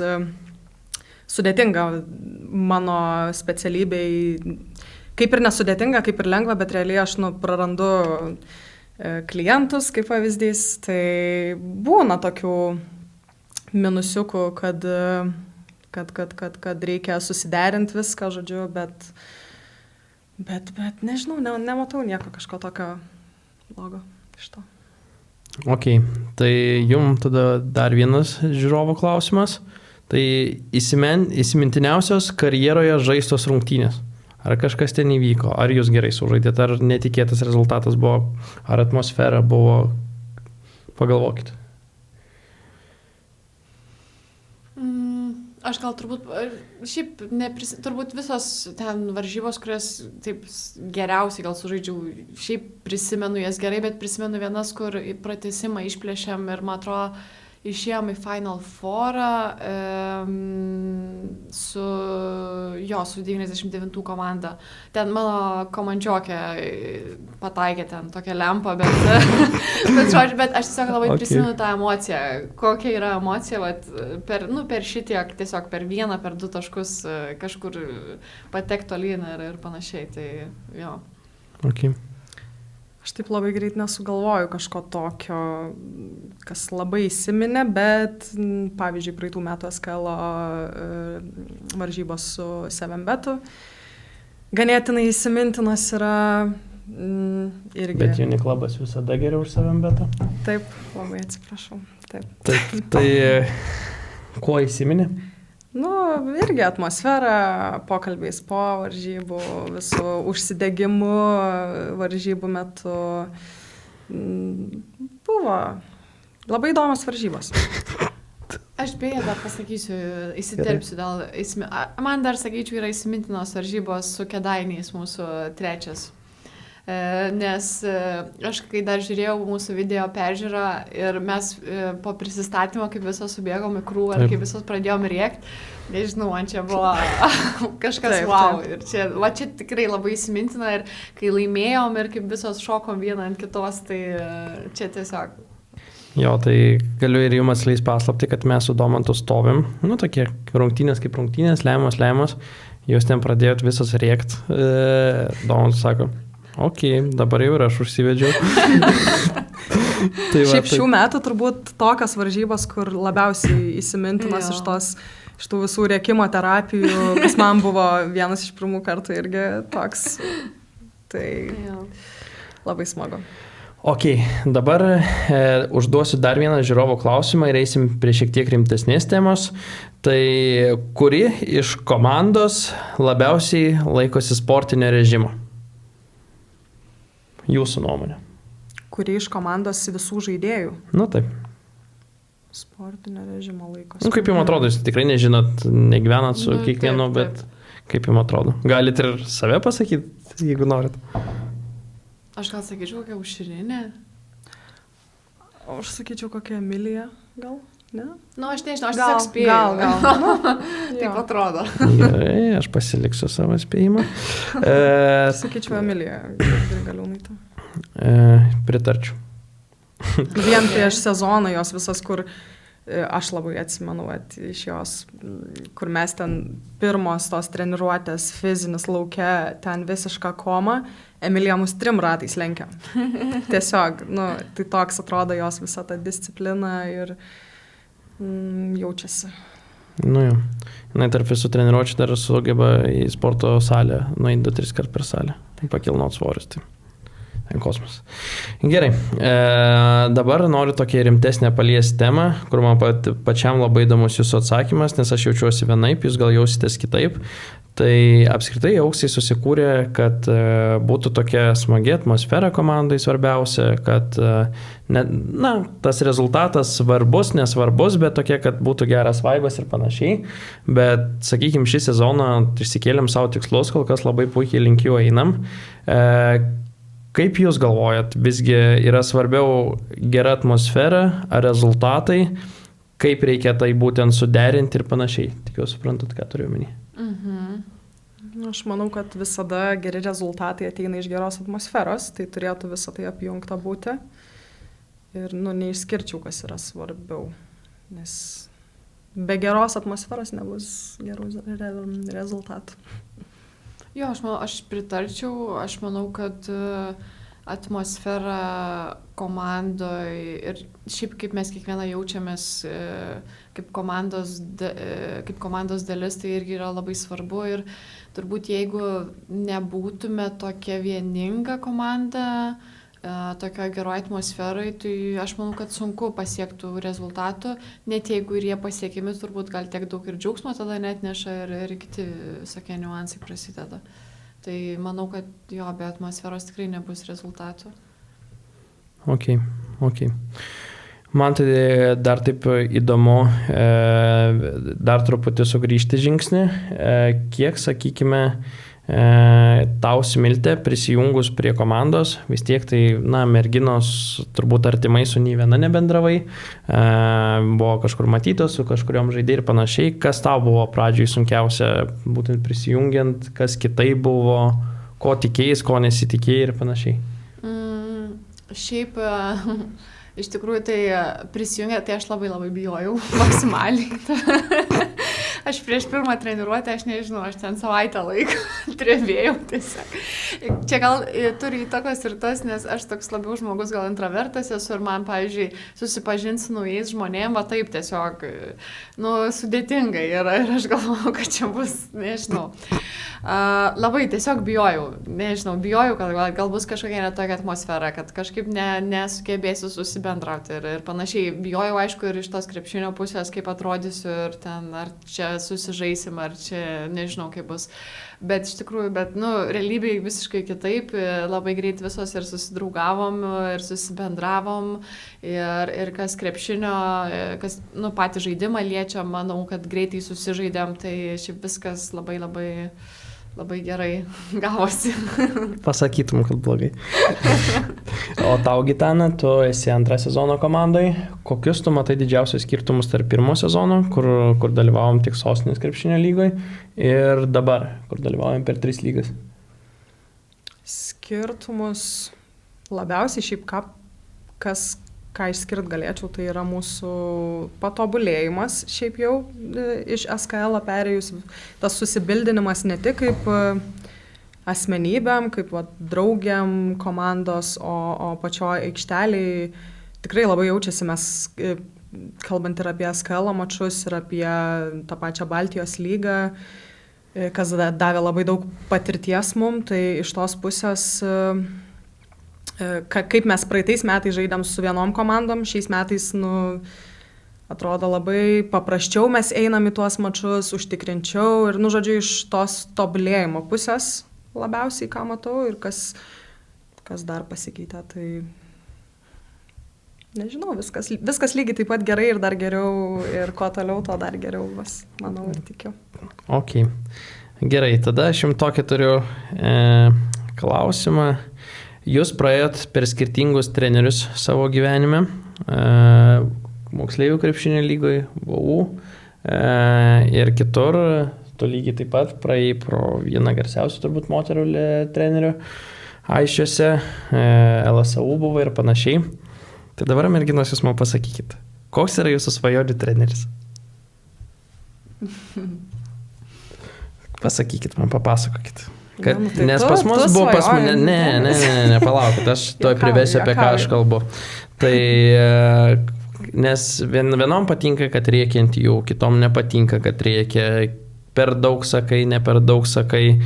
sudėtinga mano specialybei, kaip ir nesudėtinga, kaip ir lengva, bet realiai aš prarandu klientus, kaip pavyzdys, tai būna tokių minusiukų, kad reikia susiderinti viską, žodžiu, bet nežinau, nematau nieko kažko tokio blogo iš to. Ok, tai jums tada dar vienas žiūrovo klausimas. Tai įsimintiniausios karjeroje žaistos rungtynės. Ar kažkas ten įvyko, ar jūs gerai sužaidėte, ar netikėtas rezultatas buvo, ar atmosfera buvo, pagalvokit. Aš gal turbūt, šiaip turbūt visos ten varžybos, kurias taip geriausiai gal sužaidžiau, šiaip prisimenu jas gerai, bet prisimenu vienas, kur pratęsimą išplėšėm ir man atrodo, išėjom į Final Fourą su 99 komanda. Ten mano komandžiokė pataikė ten tokią lempą, bet aš tiesiog labai prisimenu tą emociją. Kokia yra emocija, per šitiek, tiesiog per 1, per 2 taškus kažkur patek tolyn ir panašiai. Tai jo. Okay. Aš taip labai greit nesugalvoju kažko tokio, kas labai įsiminė, bet pavyzdžiui, praeitų metų SKL varžybos su 7betu ganėtinai įsimintinas yra irgi. Bet Uniklubas visada geriau už 7betą? Taip, labai atsiprašau. Taip, tai kuo įsiminė? Irgi atmosfera, pokalbiais po varžybų, visų užsidegimu varžybų metu. Buvo labai įdomios varžybos. Aš beje dar pasakysiu, įsiterpsiu, man dar sakyčiau yra įsimintinos varžybos su Kėdainiais mūsų 3. Nes aš kai dar žiūrėjau mūsų video peržiūrą ir mes po prisistatymo, kaip visos subėgom į krūvą ir kaip visos pradėjom rėkti, nežinau, man čia buvo kažkas wow. Ir čia tikrai labai įsimintina ir kai laimėjom ir kaip visos šokom vieną ant kitos, tai čia tiesiog. Jo, tai galiu ir jums atskleist paslaptį, kad mes su Domantu stovim, tokie rungtynės kaip rungtynės, lemiamos, jūs ten pradėjot visos rėkt, Domantas sako, ok, dabar jau ir aš užsivedžiau. Šiaip šių metų turbūt tokios varžybos, kur labiausiai įsimintinas iš tų visų rėkimo terapijų, kas man buvo vienas iš pirmų kartų irgi toks. Tai labai smagu. Ok, dabar užduosiu dar vieną žiūrovo klausimą ir eisim prie šiek tiek rimtesnės temos. Tai kuri iš komandos labiausiai laikosi sportinio režimo? Jūsų nuomonė. Kuri iš komandos visų žaidėjų? Taip. Sportinio režimo laikosi. Kaip jums atrodo, jūs tikrai nežinot, negyvenat su kiekvienu, bet kaip jums atrodo? Galit ir save pasakyti, jeigu norit. Aš gal sakyčiau kokią Aušrinę. Aš sakyčiau kokią Emiliją, gal. Ne? Nu, aš nežinau, aš tiesiog spėjau. Gal. Nu, Taip atrodo. Gerai, aš pasiliksiu savo spėjimą. Sakyčiau, Emilija Grigaliūnaitė. Pritarčiau. Vien prieš sezoną jos visas, kur aš labai atsimenu iš jos, kur mes ten pirmos tos treniruotės, fizinis lauke, ten visišką komą, Emilija mus 3 ratais lenkia. Tiesiog, tai toks atrodo jos visa ta disciplina ir jaučiasi. Nu jau. Na, tarp visų treniruočių dar sugeba į sporto salę, nueiti 2-3 kart per salę, pakilnot svorius. Tai. Kosmos. Gerai, dabar noriu tokią rimtesnę paliesti temą, kur man pačiam labai įdomus jūsų atsakymas, nes aš jaučiuosi vienaip, jūs gal jausitės kitaip. Tai apskritai Auksai susikūrė, kad būtų tokia smagi atmosfera komandai svarbiausia, kad tas rezultatas svarbus, nesvarbus, bet tokia, kad būtų geras vaibas ir panašiai. Bet, sakykime, šį sezoną išsikėlėm savo tikslus, kol kas labai puikiai link jų einam. Kaip jūs galvojat, visgi yra svarbiau gera atmosfera ar rezultatai, kaip reikia tai būtent suderinti ir panašiai? Tikiuosi suprantat, ką turiu omeny. Aš manau, kad visada geri rezultatai ateina iš geros atmosferos, tai turėtų visą tai apjungta būti. Ir neišskirčiau, kas yra svarbiau, nes be geros atmosferos nebus gerų rezultatų. Jo, aš pritarčiau, aš manau, kad atmosfera komandoje ir šiaip kaip mes kiekvieną jaučiamės kaip komandos dalis, tai irgi yra labai svarbu ir turbūt jeigu nebūtume tokia vieninga komanda, tokio geroj atmosferai, tai aš manau, kad sunku pasiektų rezultatų, net jeigu ir jie pasiekiami, turbūt gal tiek daug ir džiaugsmo tada net neša ir kiti visokie niuansai prasideda. Tai manau, kad jo, be atmosferos tikrai nebus rezultatų. Ok. Man tai dar taip įdomu, dar truputį sugrįžti žingsnį, kiek, sakykime, tau Smiltė prisijungus prie komandos, vis tiek tai, merginos turbūt artimai su nei viena nebendravai, buvo kažkur matytos su kažkuriom žaidėjai ir panašiai. Kas tau buvo pradžioj sunkiausia, būtent prisijungiant, kas kitai buvo, ko tikėjais, ko nesitikėjai ir panašiai? Šiaip, iš tikrųjų, tai prisijungę, tai aš labai bijojau maksimaliai. Aš prieš pirmą treniruotę, aš nežinau, aš ten savaitę laiko trebėjau tiesiog. Čia gal turi įtakos ir tas, nes aš toks labiau žmogus, gal intravertas esu ir man, pavyzdžiui, susipažinti su naujais žmonėm, va taip tiesiog, sudėtingai yra ir aš galvoju, kad čia bus, nežinau. Labai tiesiog bijojau, kad gal bus kažkokia netokia atmosfera, kad kažkaip nesugebėsiu susibendrauti ir panašiai. Bijojau, aišku, ir iš tos krepšinio pusės, kaip atrodysiu ir ten, ar čia susižaisim, ar čia nežinau, kaip bus. Bet iš tikrųjų, realybėje visiškai kitaip, labai greit visos ir susidraugavom, ir susibendravom, ir kas krepšinio, kas, patį žaidimą liečia, manau, kad greitai susižaidėm, tai šiaip viskas labai gerai gavosi. Pasakytum, kad blogai. O tau, Gitana, tu esi antrą sezono komandai. Kokius tu matai didžiausius skirtumus tarp pirmo sezono, kur dalyvavom tik Sostinės krepšinio lygoje, ir dabar, kur dalyvavom per 3 lygas? Skirtumus labiausiai šiaip ką išskirt galėčiau, tai yra mūsų patobulėjimas šiaip jau iš SKL perėjus, tas susibildinimas ne tik kaip asmenybėm, kaip draugiam komandos, o pačioj aikšteliai tikrai labai jaučiasi, mes kalbant ir apie SKL mačus, ir apie tą pačią Baltijos lygą, kas davė labai daug patirties mum, tai iš tos pusės kaip mes praeitais metais žaidėm su vienom komandom, šiais metais, atrodo labai paprasčiau mes einam į tuos mačus, užtikrinčiau ir, žodžiu, iš tos tobulėjimo pusės labiausiai, ką matau ir kas dar pasikeitė, tai nežinau, viskas lygiai taip pat gerai ir dar geriau ir kuo toliau, to dar geriau, manau ir tikiu. Ok, gerai, tada aš jums tokį turiu klausimą. Jūs praėjot per skirtingus trenerius savo gyvenime. moksleivių krepšinio lygoje, VU ir kitur, tu lygiai taip pat praėjai pro vieną garsiausių turbūt moterų trenerių Aiščiuose, LSAU buvo ir panašiai. Tai dabar, merginos, jūs man pasakykit, koks yra jūsų svajonių treneris? Pasakykit man, papasakokit. Kad, tai nes pas mus buvo pas mane, ne, palaukit, aš toj privesiu, apie ką aš kalbu. Tai, nes vienom patinka, kad reikia ant jų, kitom nepatinka, kad reikia, per daug sakai, ne per daug sakai.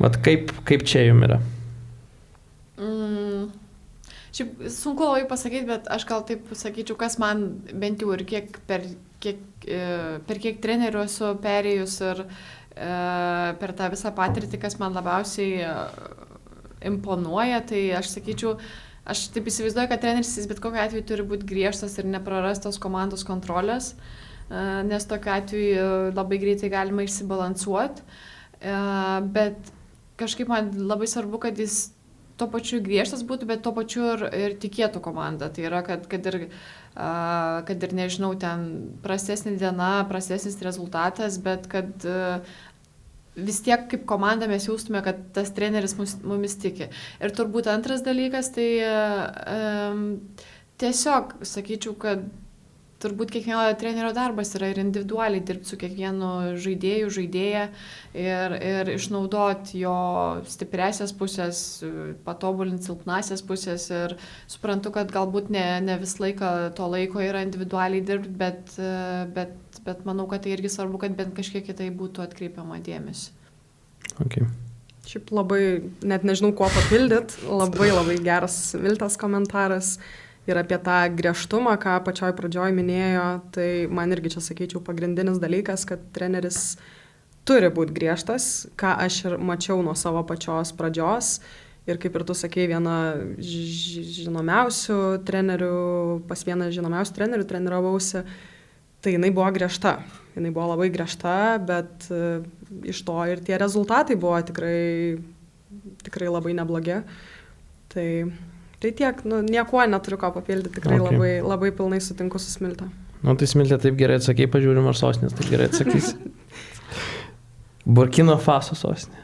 Vat kaip čia jums yra? Šiaip sunku labai pasakyti, bet aš gal taip sakyčiau, kas man bent jau ir per kiek trenerių esu perėjus ir per tą visą patirtį, kas man labiausiai imponuoja, tai aš sakyčiau, aš taip įsivaizduoju, kad treneris jis bet kokiu atveju turi būti griežtas ir neprarastos komandos kontrolės, nes tokiu atveju labai greitai galima išsibalansuoti, bet kažkaip man labai svarbu, kad jis tuo pačiu griežtas būtų, bet tuo pačiu ir tikėtų komandą. Tai yra, kad ir nežinau, ten prastesnė diena, prastesnis rezultatas, bet kad vis tiek kaip komanda mes jaustume, kad tas treneris mumis tiki. Ir turbūt antras dalykas, tai tiesiog sakyčiau, kad turbūt kiekvieno trenerio darbas yra ir individualiai dirbti su kiekvienu žaidėju, žaidėja ir išnaudoti jo stipresias pusės, patobulinti silpnasias pusės ir suprantu, kad galbūt ne vis laiką to laiko yra individualiai dirbti, bet manau, kad tai irgi svarbu, kad bent kažkiek kitai būtų atkreipiama dėmesį. Okay. Šiaip labai, net nežinau, kuo papildyt, labai geras Viltės komentaras. Ir apie tą griežtumą, ką pačioj pradžioj minėjo, tai man irgi čia sakyčiau pagrindinis dalykas, kad treneris turi būti griežtas, ką aš ir mačiau nuo savo pačios pradžios. Ir kaip ir tu sakei, viena žinomiausių trenerių, pas vieną žinomiausių trenerių treniravausi, tai jinai buvo griežta. Jinai buvo labai griežta, bet iš to ir tie rezultatai buvo tikrai labai neblogi. Tai tiek, niekuo neturiu ką papildyti, tikrai labai pilnai sutinku su Smilte. Tai Smilte taip gerai atsakei, pažiūrim, ar sostinės taip gerai atsakys. Burkina Faso sostinė.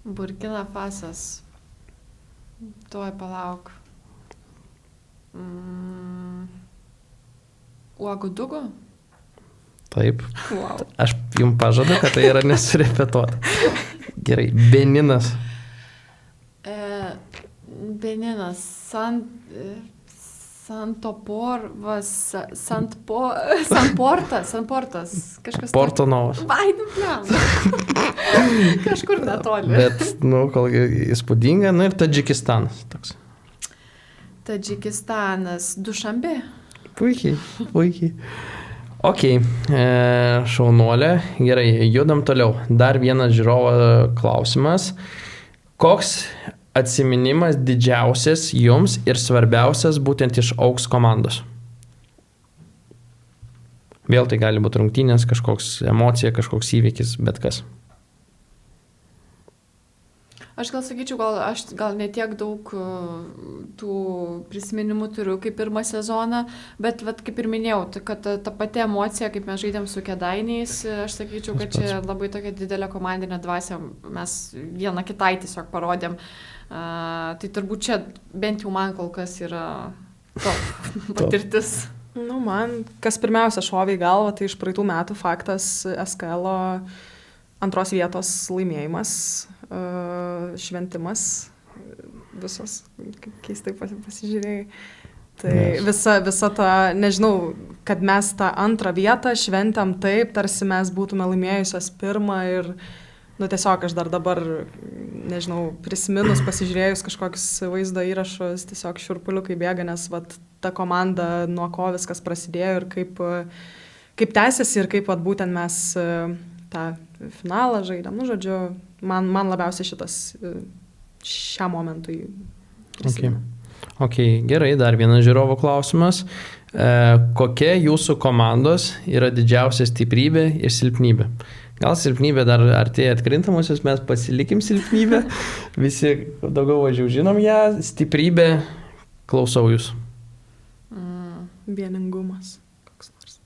Burkina Fasas. Tuoj palauk. Uagudugu? Taip. Wow. Aš jums pažadu, kad tai yra nesurepetuota. Gerai, Beninas. Beninas, Sanportas, kažkas. Porto Novas. Kažkur netoli. Bet, kol įspūdinga, ir Tadžikistanas toks. Tadžikistanas, Dušanbė. Puikiai. Ok, šaunuolė. Gerai, judam toliau. Dar vienas žiūrovo klausimas. Koks atsiminimas didžiausias jums ir svarbiausias būtent iš Auks komandos? Vėl tai gali būti rungtynės, kažkoks emocija, kažkoks įvykis, bet kas. Aš gal sakyčiau, gal ne tiek daug tų prisiminimų turiu kaip pirmą sezoną, bet kaip ir minėjau, kad ta pati emocija, kaip mes žaidėm su Kėdainiais, aš sakyčiau, kad čia labai tokia didelė komandinė dvasia, mes vieną kitai tiesiog parodėm. Tai turbūt čia bent jau man kol kas yra top patirtis. Man, kas pirmiausia šovė į galvą, tai iš praeitų metų faktas SKL antros vietos laimėjimas, šventimas, visos, kaip keistai pasižiūrėjai. Tai visa ta, nežinau, kad mes tą antrą vietą šventėm taip, tarsi mes būtume laimėjusios pirmą ir tiesiog aš dar dabar, nežinau, prisiminus, pasižiūrėjus kažkokius vaizdo įrašus, tiesiog šiurpuliukai bėga, nes ta komanda, nuo ko viskas prasidėjo ir kaip tęsiasi ir kaip būtent mes tą finalą žaidėm. Žodžiu, man labiausiai šitas šiam momentui prisimena. Ok, gerai, dar vienas žiūrovo klausimas. Kokia jūsų komandos yra didžiausia stiprybė ir silpnybė? Gal silpnybė dar artėja atkrintamosios, mes pasilikim silpnybę, visi daugiau mažiau žinom ją, stiprybė, klausau jūs. Vieningumas. Koks nors.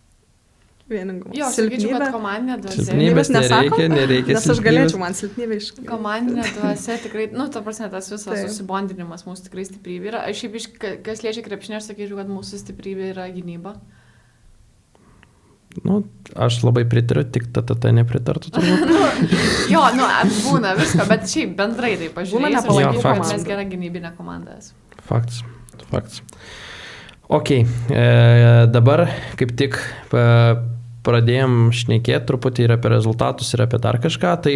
Vieningumas. Jo, aš sakyčiau, kad komandinė dvasia. Silpnybės nesakom, nereikia nes aš galėčiau, man silpnybė iš... Komandinė dvasia tikrai, ta prasme, tas visas susibondinimas mūsų tikrai stiprybė yra. Aš šiaip, kas liečia krepšinį, aš sakyčiau, kad mūsų stiprybė yra gynyba. Aš labai pritariu, tik tada nepritartų turbūt. Būna visko, bet šiaip bendrai tai pažiūrėjus, aš sakyčiau, kad mes gera gynybinė komanda. Faktas. Ok, dabar kaip tik pradėjom šnekėti truputį ir apie rezultatus, ir apie dar kažką, tai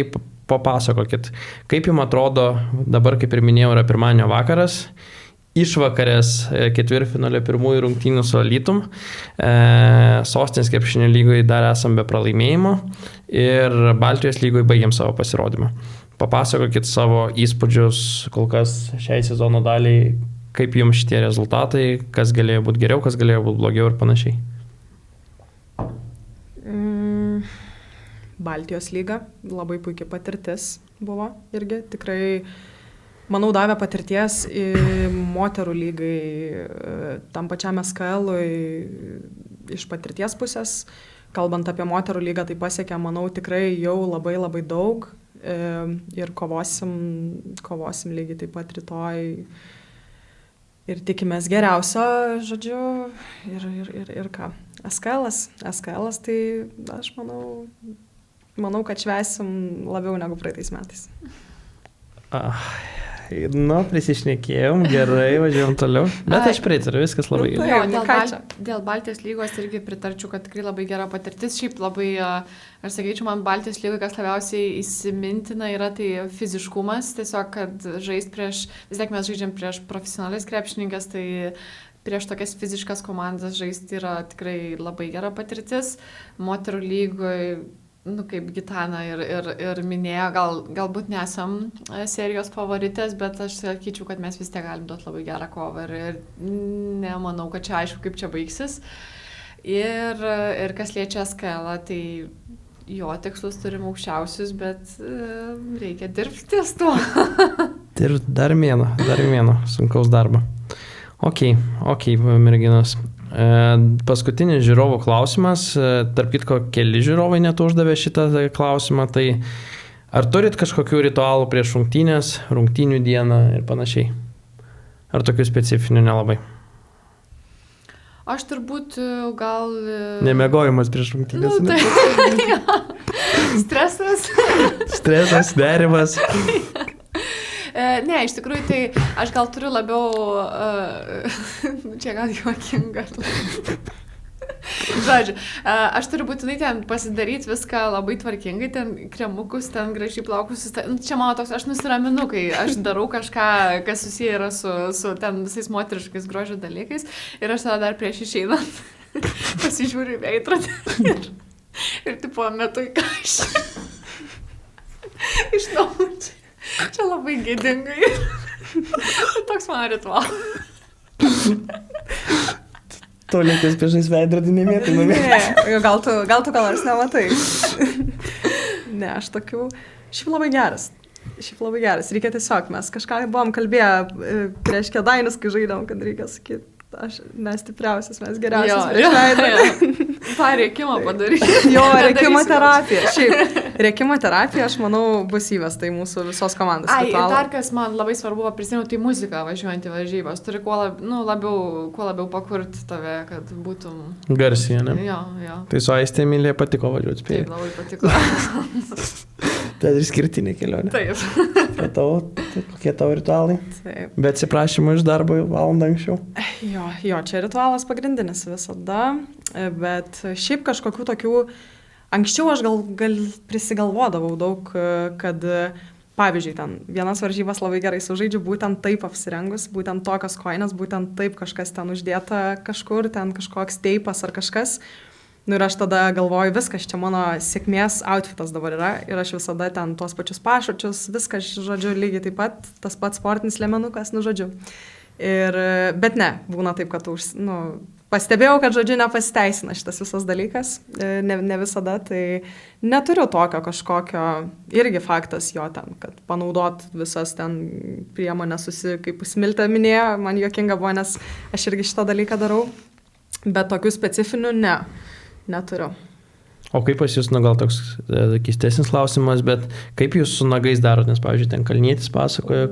papasakokit, kaip jums atrodo, dabar kaip ir minėjau, yra pirmadienio vakaras, išvakarės ketvirtfinalio pirmųjų rungtynių su Alytum, Sostinės krepšinio lygoje dar esam be pralaimėjimo ir Baltijos lygoje baigėm savo pasirodymą. Papasakokit savo įspūdžius kol kas šiai sezono daliai, kaip jums šitie rezultatai, kas galėjo būti geriau, kas galėjo būti blogiau ir panašiai. Baltijos lyga, labai puikia patirtis buvo irgi, tikrai, manau, davė patirties į moterų lygai, tam pačiam SKL-ui iš patirties pusės. Kalbant apie moterų lygą, tai pasiekė, manau, tikrai jau labai labai daug ir kovosim lygiai taip pat rytoj. Ir tikimės geriausio, žodžiu, ir ką. SKL-as, tai aš manau, kad švęsim labiau negu praeitais metais. Prisišnekėjom, gerai, važiuojam toliau. Bet aš pritariu, viskas labai gerai. Dėl Baltijos lygos irgi pritarčiau, kad tikrai labai gera patirtis. Šiaip labai, aš sakyčiau, man Baltijos lygoje, kas labiausiai įsimintina yra tai fiziškumas. Tiesiog, kad vis tiek mes žaidžiam prieš profesionalias krepšininkas, tai prieš tokias fiziškas komandas žaisti yra tikrai labai gera patirtis. Moterų lygoje, kaip Gitana ir minėjo, galbūt nesam serijos favoritės, bet aš sakyčiau, kad mes vis tiek galim duoti labai gerą kovą ir nemanau, kad čia aišku, kaip čia baigsis. Ir kas liečia SKL, tai jo tikslus turim aukščiausius, bet reikia dirbti ties tuo. Dar mėno sunkaus darbo. Ok, merginos. Paskutinis žiūrovų klausimas, tarp kitko keli žiūrovai net uždavė šitą klausimą, tai ar turit kažkokių ritualų prieš rungtynės, rungtynių dieną ir panašiai? Ar tokių specifinių nelabai? Aš turbūt gal... Nemiegojimas prieš rungtynės. Stresas, nerimas. Ne, iš tikrųjų, tai aš gal turiu labiau, čia gal juokinga. Žodžiu, aš turiu būtinai ten pasidaryti viską labai tvarkingai, ten kremukus, ten gražiai plaukus. Čia mano toks, aš nusiraminu, kai aš darau kažką, kas susiję yra su ten visais moteriškais grožio dalykais. Ir aš tada dar prieš išeinant pasižiūriu į veidrodį ir tipo metu į kažką. Iš namų čia. Čia labai gėdingai. Toks mano ritualas. Tolėtis priešais veidrodį nemėtai. Ne, gal tu nors nematai. Ne, aš tokių... Šiaip labai geras. Reikia tiesiog, mes kažką buvom kalbėję prieš Kėdainius, kai žaidėm, kad reikia sakyti, mes stipriausias, mes geriausias prieš veidrodį. tą rėkimą padaryti. Jo, rėkimo terapija. Šiaip, rėkimo terapija, aš manau, bus įvesta į mūsų visos komandos. Ir dar kas man labai svarbu prisimenu, tai muzika važiuojant į varžybas. Turi kuo labiau pakurti tave, kad būtum... Garsiai, ne? Jo. Tai su Aistė Emilija patiko važiuoti, spėjai. Taip, labai patiko. Tai ir skirtinė kelionė. Taip. Kokie tavo ritualai? Taip. Bet atsiprašymų iš darbo valandą anksčiau? Jo, čia ritualas pagrindinis visada, bet šiaip kažkokių tokių, anksčiau aš gal prisigalvodavau daug, kad pavyzdžiui, ten vienas varžybas labai gerai sužaidžiu, būtent taip apsirengus, būtent tokios koinės, būtent taip kažkas ten uždėta kažkur, ten kažkoks teipas ar kažkas. Nu ir aš tada galvoju, viskas, čia mano sėkmės outfitas dabar yra ir aš visada ten tuos pačius pašočius, viskas, žodžiu, lygiai taip pat, tas pats sportinis liemenukas, nu žodžiu. Bet ne, būna taip, kad pastebėjau, kad žodžiu nepasiteisina šitas visas dalykas, ne visada, tai neturiu tokio kažkokio, irgi faktas jo ten, kad panaudot visas ten priemonės, kaip Smiltė minėjo, man juokinga buvo, nes aš irgi šitą dalyką darau. Bet tokių specifinių neturiu. O kaip pas jūs, gal toks keistesnis klausimas, bet kaip jūs su nagais darot, nes, pavyzdžiui, ten Kalnietis pasakojo,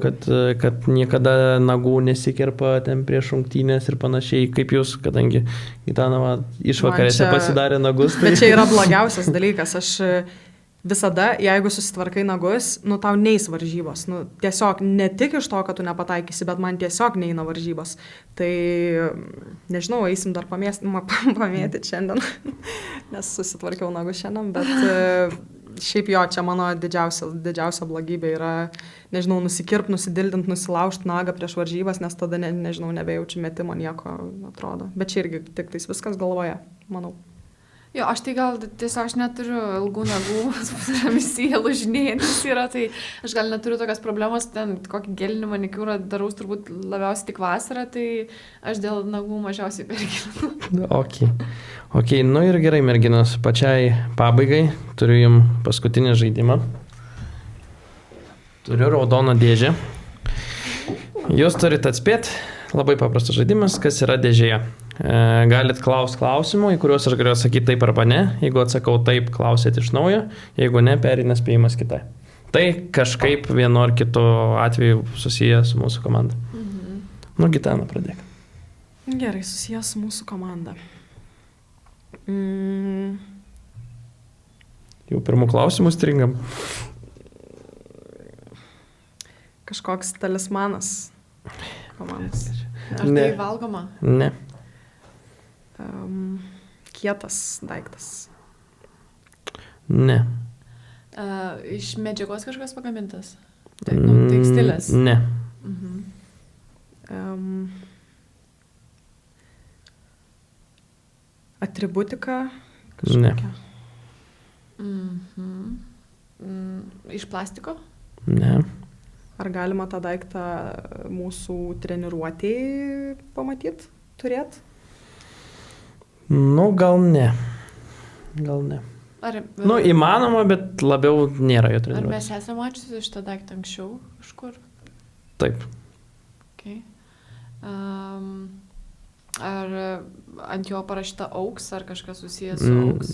kad niekada nagų nesikerpa ten prieš rungtynės ir panašiai, kaip jūs, kadangi Gitanova išvakarėse pasidarė nagus. Tai... Bet čia yra blogiausias dalykas, aš visada, jeigu susitvarkai nagus, tau neis varžybos, tiesiog ne tik iš to, kad tu nepataikysi, bet man tiesiog neina varžybos. Tai, nežinau, eisim dar pamėtyti šiandien, nes susitvarkiau nagus šiandien, bet šiaip jo, čia mano didžiausia blogybė yra, nežinau, nusikirpt, nusidildint, nusilaužti nagą prieš varžybas, nes tada, nežinau, nebejaučiu metimo, nieko atrodo. Bet čia irgi tik tais viskas galvoje, manau. Jo, aš tai gal tiesiog aš neturiu ilgų nagų, visi jie lūžinėjantis yra, tai aš gal neturiu tokios problemos, ten kokį gelinį manikiūrą daraus turbūt labiausiai tik vasarą, tai aš dėl nagų mažiausiai perginu. Ok, nu ir gerai, merginos, pačiai pabaigai turiu jums paskutinį žaidimą. Turiu raudoną dėžę. Jūs turite atspėti, labai paprastas žaidimas, kas yra dėžėje. Galit klausti klausimų, į kuriuos aš galiu atsakyti taip arba ne. Jeigu atsakau taip, klausėt iš naujo. Jeigu ne, pereina spėjimas kitai. Tai kažkaip vienu ar kitu atveju susiję su mūsų komanda. Nu, Gitana, pradėk. Gerai, susiję su mūsų komanda. Jau pirmų klausimų stringam. Kažkoks talismanas komandos. Ar tai valgoma? Ne. Kietas daiktas. Ne. Iš medžiagos kažkas pagamintas? Tekstilės? Ne. Atributika? Kažkokia? Ne. Iš plastiko? Ne. Ar galima tą daiktą mūsų treniruotėj pamatyti, turėti? Nu, gal ne. Įmanoma, bet labiau nėra jo treniruotės. Ar mes esame mačiusi šitą daiktą anksčiau kažkur? Taip. Okay. Ar ant jo parašyta auks, ar kažkas susijęs su auks?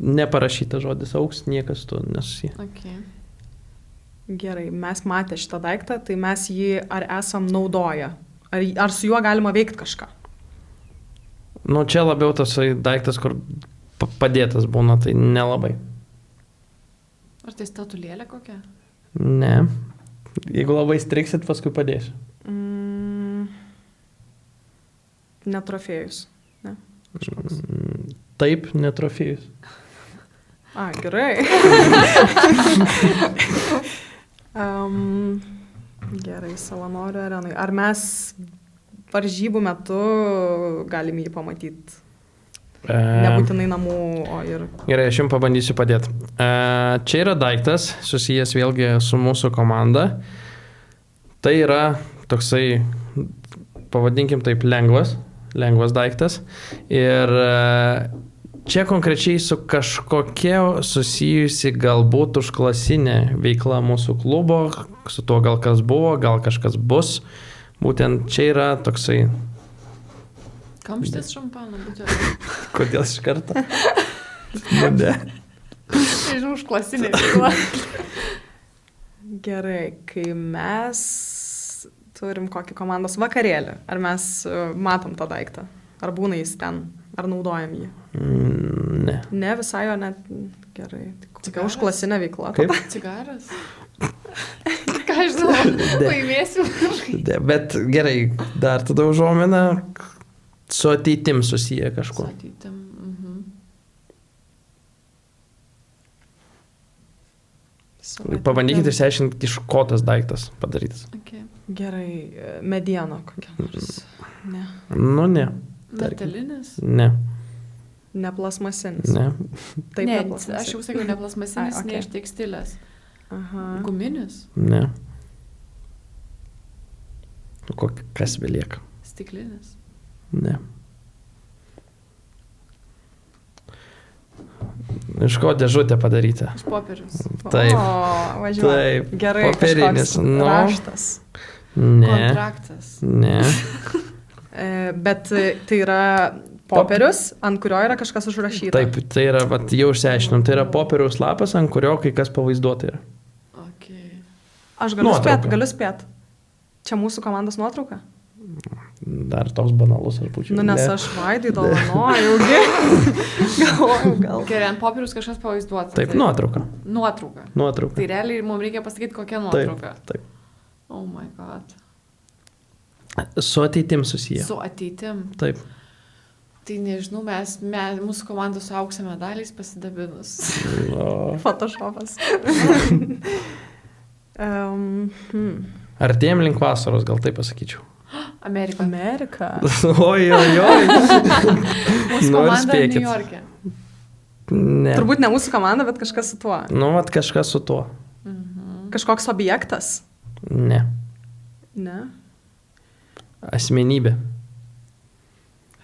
Neparašyta žodis auks, niekas to nesusiję. Okay. Gerai, mes matę šitą daiktą, tai mes jį ar esam naudoję? Ar su juo galima veikti kažką? Čia labiau tas daiktas, kur padėtas būna, tai nelabai. Ar tai statulėlė kokia? Ne. Jeigu labai striksit, paskui padėsiu. Netrofėjus. Ne? Taip, netrofėjus. Gerai. Gerai, savanorių arenai. Ar mes varžybų metu galim jį pamatyti? Nebūtinai namų, o ir... Gerai, aš jums pabandysiu padėti. Čia yra daiktas, susijęs vėlgi su mūsų komanda. Tai yra toksai, pavadinkim taip, lengvas daiktas. Ir čia konkrečiai su kažkokia susijusi galbūt užklasinė veikla mūsų klubo, su tuo gal kas buvo, gal kažkas bus. Būtent čia yra toksai... Kamštis šampano būtent. Kodėl iš karto? Ne. Nežinau, užklasinė veikla. Gerai, kai mes turim kokį komandos vakarėlį, ar mes matom tą daiktą? Ar būna jis ten? Ar naudojam jį? Ne. Ne, visai jo net... Gerai. Kokia užklasinė veikla? Kaip? Cigaras? Ką žinau, laimėsiu. Bet gerai, dar tada užuomina su ateitim susiję kažkuo. Su ateitim, Pabandykite išsiaiškinti, iš ko tas daiktas padarytas. Okay. Gerai, mediena kokia nors. Ne. Ne. Metalinis? Ne. Neplasmasinis? Ne. Taip, ne, neplasmasinis. aš jau sakiau neplasmasinis, ne iš tekstilės. Guminis? Ne. Kas belieka? Stiklinis? Ne. Iš ko dėžutė padaryta? Iš popieriaus. Taip. Važiuoju. Taip. Gerai, popierinis. Raštas. Ne. Kontraktas. Ne. Bet tai yra popierius, ant kurio yra kažkas užrašyta. Taip, tai yra, vat, jau išsiaiškinom, tai yra popieriaus lapas, ant kurio kai kas pavaizduota yra. Okay. Aš galiu Nuotrauka. spėt. Čia mūsų komandos nuotrauka? Dar toks banalus aš būčiau. Nu, nes Ne. aš Vaidai dovanojau. Galvoju, gal. Gerai, ant popieriaus kažkas pavaizduota. Taip, nuotrauka. Nuotrauka. Nuotrauka. Tai realiai mums reikia pasakyti, kokia Taip, nuotrauka. taip. Oh my god. Su ateitim susiję. Su ateitim. Taip. Tai nežinau, mūsų komanda su aukso medaliais pasidabinus. O, Photoshopas. artėjom link vasaros, gal taip pasakyčiau. Amerika. Amerika. Oi. Mūsų Nu, ir komanda spėkit. New York'e. Ne. Turbūt ne mūsų komanda, bet kažkas su tuo. Nu, vat kažkas su tuo. Kažkoks objektas. Ne. Ne. Asmenybė.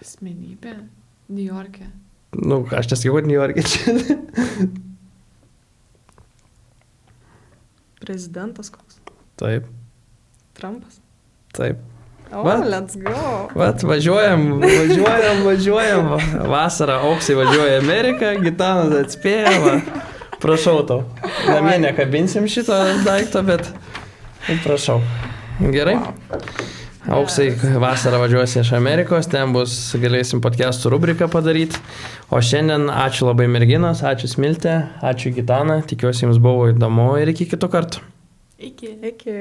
Asmenybė. New York'e. Nu, aš čia sakiau, kad New York'e čia. Prezidentas koks. Taip, Trumpas. taip. O, Vat. let's go. Vat, važiuojam. Vasarą auksai važiuoja į Ameriką, Gitanas atspėja. Va. Prašau tau. Namie nekabinsim šito daikto, bet prašau. Gerai? Auksai vasarą važiuosi iš Amerikos, ten galėsim podcastų rubriką padaryti. O šiandien ačiū labai merginos, ačiū Smiltė, ačiū Gitana, tikiuosi jums buvo įdomu ir iki kitų kartų. Iki. Iki.